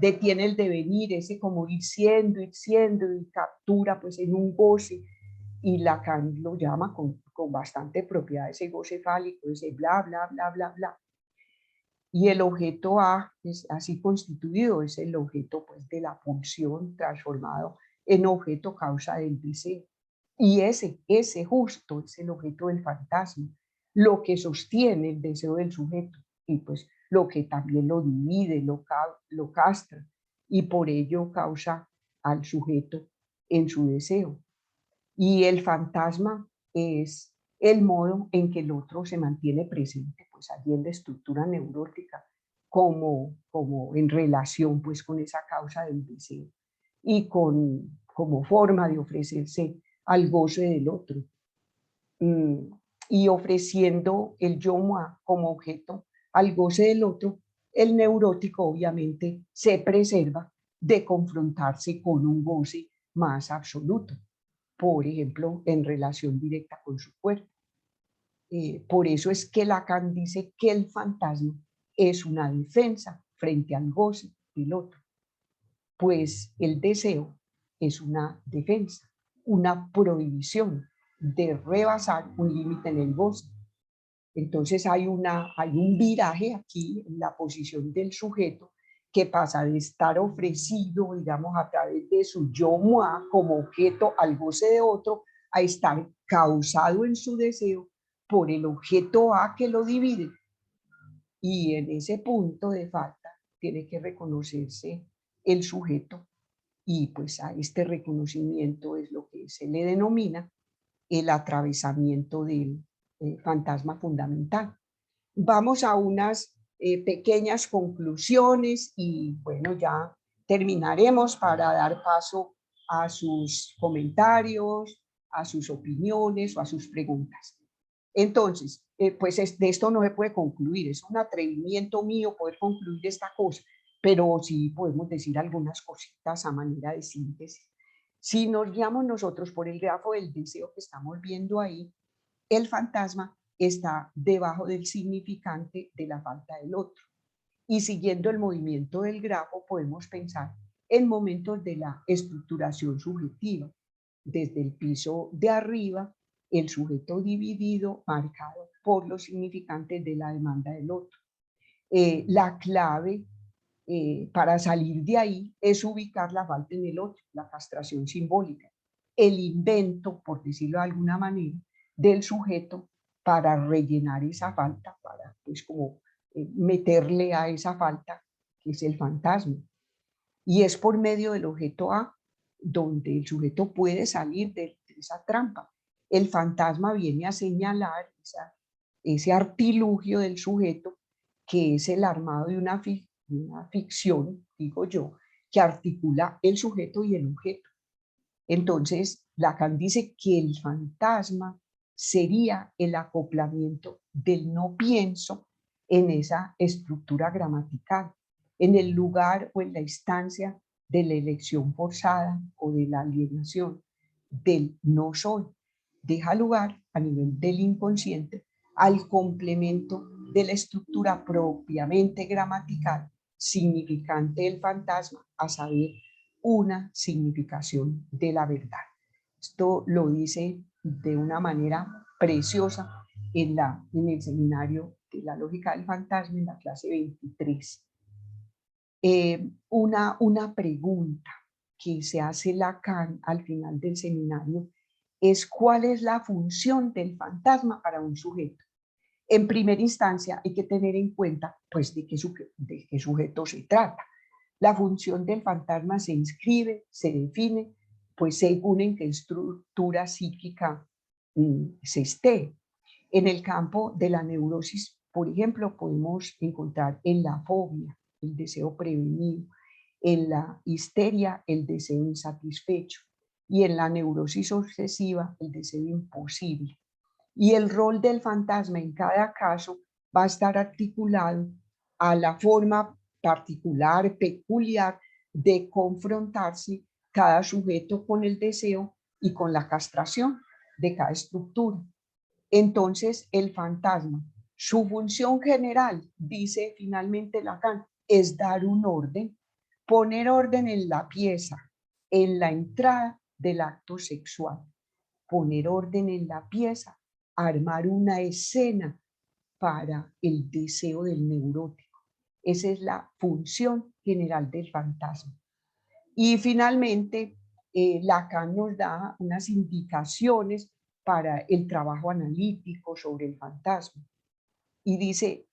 detiene el devenir, ese como ir siendo, y captura pues en un goce, y Lacan lo llama con bastante propiedad ese goce fálico, ese bla, bla, bla, bla, bla. Y el objeto A es así constituido, es el objeto pues de la pulsión transformado en objeto causa del deseo. Y ese justo es el objeto del fantasma, lo que sostiene el deseo del sujeto y pues lo que también lo divide, lo castra y por ello causa al sujeto en su deseo. Y el fantasma es el modo en que el otro se mantiene presente, pues allí en la estructura neurótica, como en relación pues con esa causa del deseo y como forma de ofrecerse al goce del otro. Y ofreciendo el yo moi como objeto al goce del otro, el neurótico obviamente se preserva de confrontarse con un goce más absoluto, por ejemplo, en relación directa con su cuerpo. Por eso es que Lacan dice que el fantasma es una defensa frente al goce del otro, pues el deseo es una defensa, una prohibición de rebasar un límite en el goce. Entonces hay un viraje aquí en la posición del sujeto que pasa de estar ofrecido, digamos, a través de su yo moi como objeto al goce de otro, a estar causado en su deseo por el objeto A que lo divide. Y en ese punto de falta tiene que reconocerse el sujeto y pues a este reconocimiento es lo que se le denomina el atravesamiento del fantasma fundamental. Vamos a unas pequeñas conclusiones y bueno, ya terminaremos para dar paso a sus comentarios, a sus opiniones o a sus preguntas. Entonces, pues de esto no se puede concluir, es un atrevimiento mío poder concluir esta cosa, pero sí podemos decir algunas cositas a manera de síntesis. Si nos guiamos nosotros por el grafo del deseo que estamos viendo ahí, el fantasma está debajo del significante de la falta del otro. Y siguiendo el movimiento del grafo podemos pensar en momentos de la estructuración subjetiva. Desde el piso de arriba, el sujeto dividido, marcado por los significantes de la demanda del otro. La clave para salir de ahí es ubicar la falta en el otro, la castración simbólica, el invento, por decirlo de alguna manera, del sujeto para rellenar esa falta, para pues como meterle a esa falta que es el fantasma. Y es por medio del objeto A donde el sujeto puede salir de esa trampa. El fantasma viene a señalar ese artilugio del sujeto que es el armado de una ficción, digo yo, que articula el sujeto y el objeto. Entonces, Lacan dice que el fantasma sería el acoplamiento del no pienso en esa estructura gramatical, en el lugar o en la instancia de la elección forzada o de la alienación, del no soy. Deja lugar a nivel del inconsciente al complemento de la estructura propiamente gramatical significante del fantasma, a saber, una significación de la verdad. Esto lo dice de una manera preciosa en el seminario de la lógica del fantasma en la clase 23. Una pregunta que se hace Lacan al final del seminario es cuál es la función del fantasma para un sujeto. En primera instancia hay que tener en cuenta pues de qué sujeto se trata. La función del fantasma se inscribe, se define, pues según en qué estructura psíquica se esté. En el campo de la neurosis, por ejemplo, podemos encontrar en la fobia el deseo prevenido, en la histeria el deseo insatisfecho y en la neurosis obsesiva el deseo imposible. Y el rol del fantasma en cada caso va a estar articulado a la forma particular, peculiar de confrontarse cada sujeto con el deseo y con la castración de cada estructura. Entonces, el fantasma, su función general, dice finalmente Lacan, es dar un orden poner orden en la pieza, en la entrada del acto sexual, poner orden en la pieza, armar una escena para el deseo del neurótico. Esa es la función general del fantasma. Y finalmente, Lacan nos da unas indicaciones para el trabajo analítico sobre el fantasma. Y dice,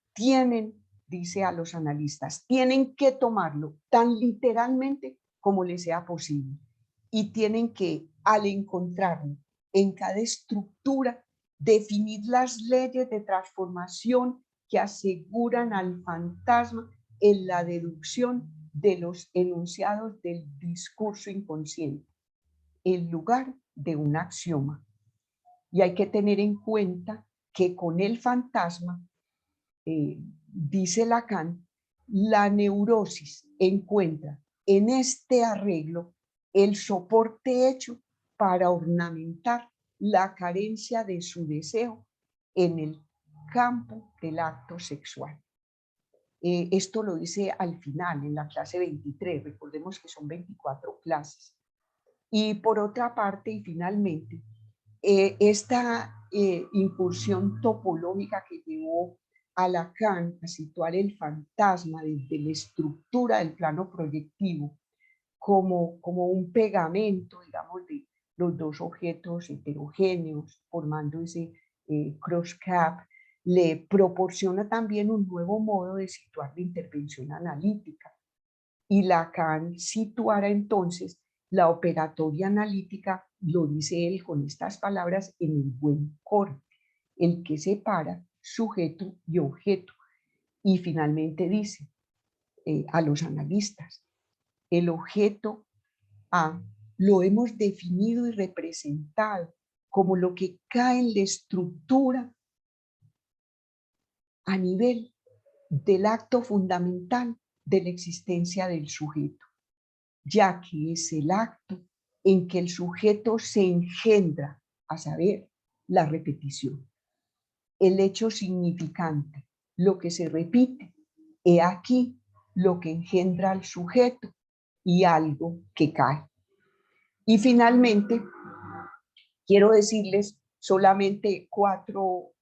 dice a los analistas, tienen que tomarlo tan literalmente como les sea posible. Y tienen que, al encontrarlo en cada estructura, definir las leyes de transformación que aseguran al fantasma en la deducción de los enunciados del discurso inconsciente, en lugar de un axioma. Y hay que tener en cuenta que con el fantasma, dice Lacan, la neurosis encuentra en este arreglo el soporte hecho para ornamentar la carencia de su deseo en el campo del acto sexual. Esto lo dice al final, en la clase 23, recordemos que son 24 clases. Y por otra parte, y finalmente, esta incursión topológica que llevó a Lacan a situar el fantasma desde la estructura del plano proyectivo como un pegamento, digamos, de los dos objetos heterogéneos, formando ese cross-cap, le proporciona también un nuevo modo de situar la intervención analítica. Y Lacan situará entonces la operatoria analítica, lo dice él con estas palabras, en el buen corte, el que separa sujeto y objeto. Y finalmente dice a los analistas, el objeto A lo hemos definido y representado como lo que cae en la estructura a nivel del acto fundamental de la existencia del sujeto, ya que es el acto en que el sujeto se engendra, a saber, la repetición. El hecho significante, lo que se repite, he aquí lo que engendra al sujeto y algo que cae. Y finalmente, quiero decirles solamente 4,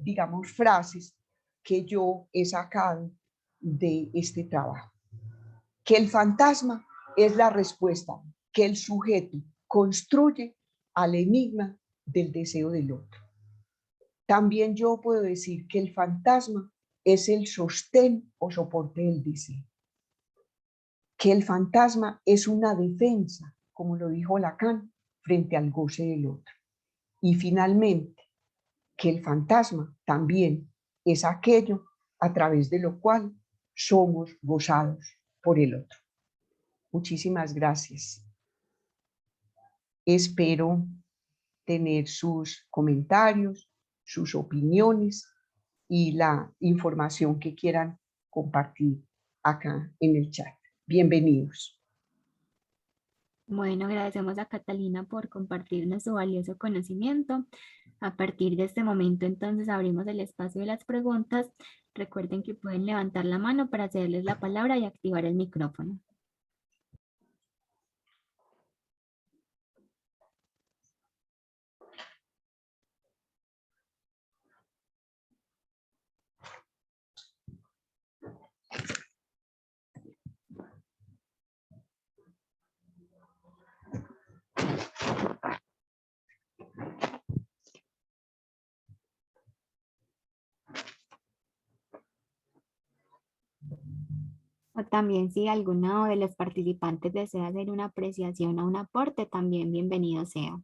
digamos, frases que yo he sacado de este trabajo. Que el fantasma es la respuesta que el sujeto construye al enigma del deseo del otro. También yo puedo decir que el fantasma es el sostén o soporte del deseo. Que el fantasma es una defensa, como lo dijo Lacan, frente al goce del otro. Y finalmente, que el fantasma también es aquello a través de lo cual somos gozados por el otro. Muchísimas gracias. Espero tener sus comentarios, sus opiniones y la información que quieran compartir acá en el chat. Bienvenidos. Bueno, agradecemos a Catalina por compartirnos su valioso conocimiento. A partir de este momento, entonces, abrimos el espacio de las preguntas. Recuerden que pueden levantar la mano para cederles la palabra y activar el micrófono. O también si alguno de los participantes desea hacer una apreciación o un aporte, también bienvenido sea.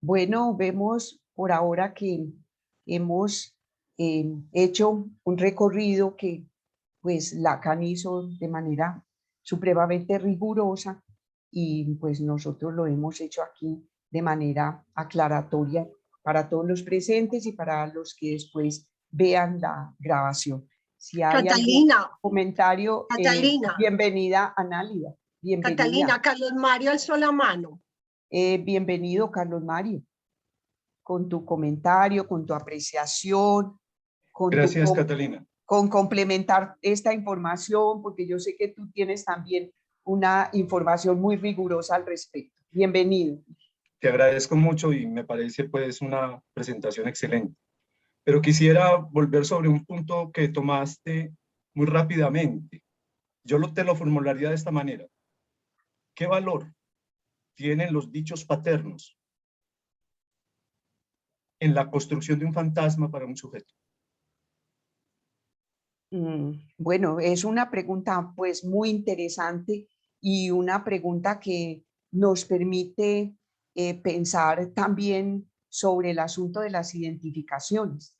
Bueno, vemos por ahora que hemos hecho un recorrido que pues Lacan hizo de manera supremamente rigurosa y pues nosotros lo hemos hecho aquí de manera aclaratoria para todos los presentes y para los que después vean la grabación. Si hay algún comentario, Catalina, bienvenida Análida. Bienvenida. Catalina, Carlos Mario alzó la mano. Bienvenido, Carlos Mario, con tu comentario, con tu apreciación. Gracias, Catalina. Con complementar esta información, porque yo sé que tú tienes también una información muy rigurosa al respecto. Bienvenido. Te agradezco mucho y me parece pues una presentación excelente. Pero quisiera volver sobre un punto que tomaste muy rápidamente. Te lo formularía de esta manera. ¿Qué valor tienen los dichos paternos en la construcción de un fantasma para un sujeto? Bueno, es una pregunta pues muy interesante y una pregunta que nos permite pensar también sobre el asunto de las identificaciones.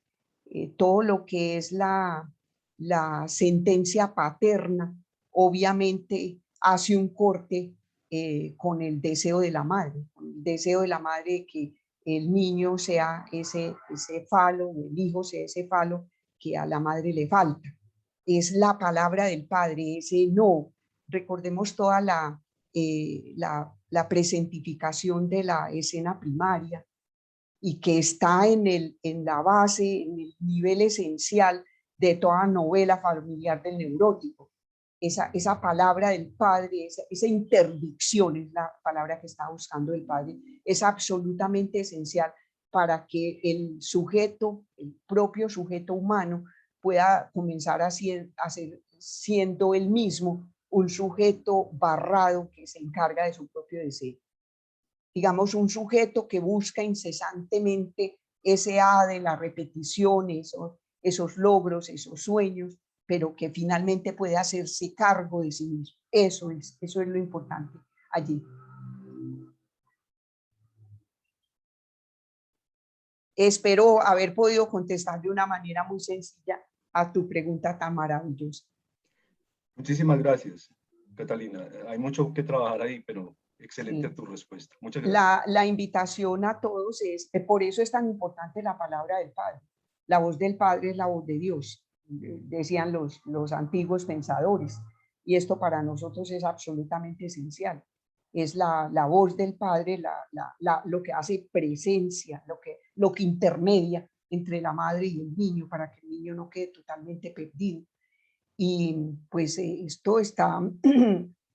Todo lo que es la sentencia paterna obviamente hace un corte con el deseo de la madre, el deseo de la madre de que el niño sea ese falo, el hijo sea ese falo que a la madre le falta. Es la palabra del padre, ese no. Recordemos toda la presentificación de la escena primaria y que está en la base, en el nivel esencial de toda novela familiar del neurótico. Esa palabra del padre, esa interdicción es la palabra que está buscando el padre, es absolutamente esencial para que el sujeto, el propio sujeto humano, pueda comenzar a ser siendo él mismo un sujeto barrado que se encarga de su propio deseo. Digamos, un sujeto que busca incesantemente ese de la repetición, esos logros, esos sueños, pero que finalmente puede hacerse cargo de sí mismo. Eso es lo importante allí. Espero haber podido contestar de una manera muy sencilla a tu pregunta tan maravillosa. Muchísimas gracias, Catalina. Hay mucho que trabajar ahí, pero excelente tu respuesta. Muchas gracias. La invitación a todos es, por eso es tan importante la palabra del Padre. La voz del Padre es la voz de Dios, decían los antiguos pensadores. Y esto para nosotros es absolutamente esencial. Es la voz del Padre, lo que hace presencia, lo que intermedia entre la madre y el niño para que el niño no quede totalmente perdido. Y pues esto está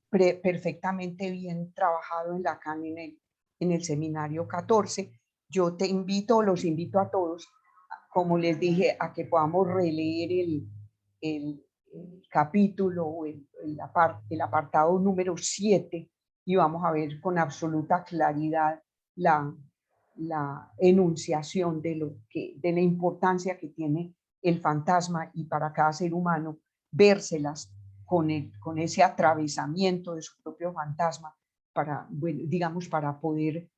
perfectamente bien trabajado acá en el seminario 14. Yo los invito a todos, como les dije, a que podamos releer el capítulo o el apartado número 7 y vamos a ver con absoluta claridad la enunciación de la importancia que tiene el fantasma y para cada ser humano vérselas con ese atravesamiento de su propio fantasma para, bueno, digamos, para poder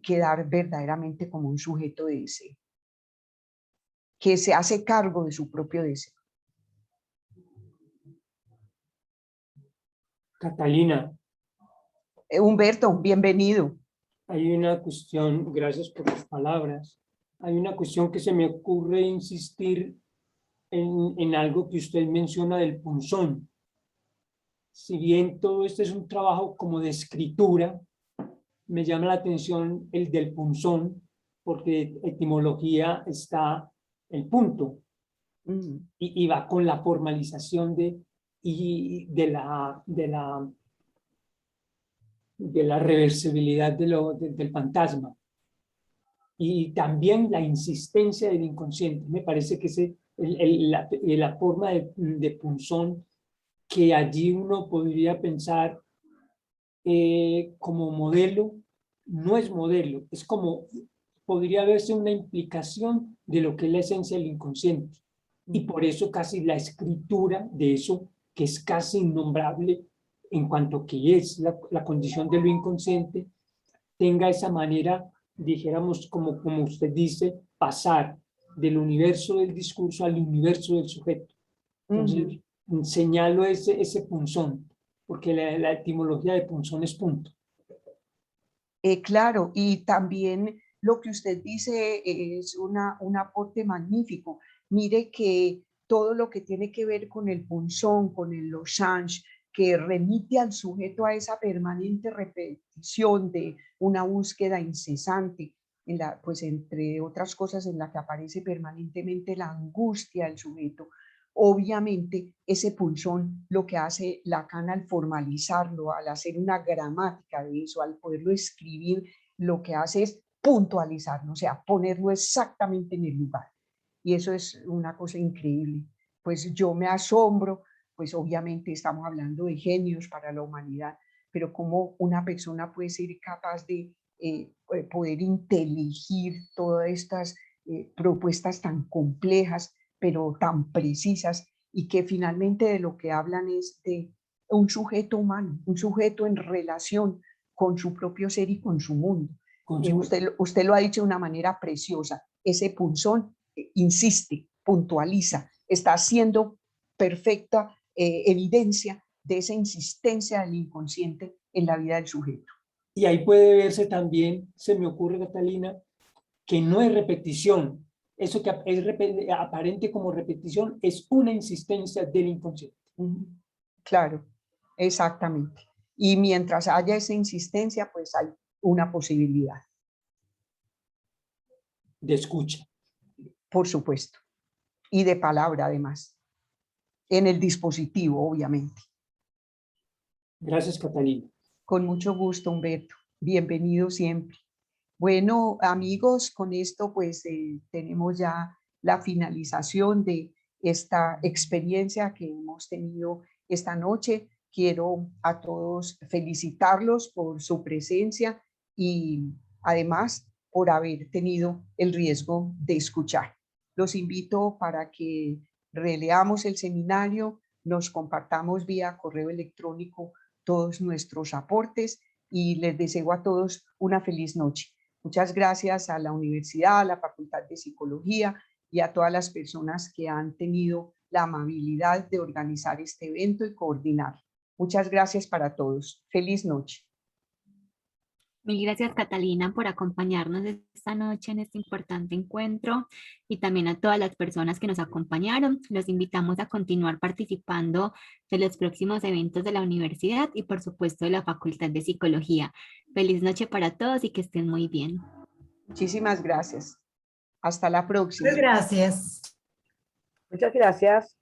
quedar verdaderamente como un sujeto de deseo, que se hace cargo de su propio deseo. Catalina. Humberto, bienvenido. Hay una cuestión, gracias por tus palabras, hay una cuestión que se me ocurre insistir en algo que usted menciona del punzón. Si bien todo esto es un trabajo como de escritura, me llama la atención el del punzón, porque etimología está el punto, y va con la formalización de la reversibilidad del fantasma. Y también la insistencia del inconsciente. Me parece que la forma de punzón que allí uno podría pensar como modelo, no es modelo, es como, podría verse una implicación de lo que es la esencia del inconsciente. Y por eso casi la escritura de eso, que es casi innombrable en cuanto que es la condición de lo inconsciente, tenga esa manera, dijéramos, como usted dice, pasar del universo del discurso al universo del sujeto. Entonces, señalo ese punzón, porque la etimología de punzón es punto. Claro, y también lo que usted dice es un aporte magnífico. Mire que todo lo que tiene que ver con el punzón, con el losange, que remite al sujeto a esa permanente repetición de una búsqueda incesante, pues entre otras cosas en la que aparece permanentemente la angustia del sujeto. Obviamente ese punzón lo que hace Lacan al formalizarlo, al hacer una gramática de eso, al poderlo escribir, lo que hace es puntualizarlo, o sea, ponerlo exactamente en el lugar. Y eso es una cosa increíble. Pues yo me asombro, pues obviamente estamos hablando de genios para la humanidad, pero cómo una persona puede ser capaz de poder inteligir todas estas propuestas tan complejas, pero tan precisas, y que finalmente de lo que hablan es de un sujeto humano, un sujeto en relación con su propio ser y con su mundo. Usted lo ha dicho de una manera preciosa. Ese punzón insiste, puntualiza, está haciendo perfecta evidencia de esa insistencia del inconsciente en la vida del sujeto. Y ahí puede verse también, se me ocurre, Catalina, que no es repetición. Eso que es aparente como repetición es una insistencia del inconsciente. Claro, exactamente. Y mientras haya esa insistencia, pues hay una posibilidad. De escucha. Por supuesto. Y de palabra, además. En el dispositivo, obviamente. Gracias, Catalina. Con mucho gusto, Humberto. Bienvenido siempre. Bueno, amigos, con esto pues tenemos ya la finalización de esta experiencia que hemos tenido esta noche. Quiero a todos felicitarlos por su presencia y además por haber tenido el riesgo de escuchar. Los invito para que releamos el seminario, nos compartamos vía correo electrónico todos nuestros aportes y les deseo a todos una feliz noche. Muchas gracias a la universidad, a la Facultad de Psicología y a todas las personas que han tenido la amabilidad de organizar este evento y coordinar. Muchas gracias para todos. Feliz noche. Mil gracias, Catalina, por acompañarnos esta noche en este importante encuentro y también a todas las personas que nos acompañaron. Los invitamos a continuar participando de los próximos eventos de la universidad y por supuesto de la Facultad de Psicología. Feliz noche para todos y que estén muy bien. Muchísimas gracias. Hasta la próxima. Muchas gracias. Muchas gracias.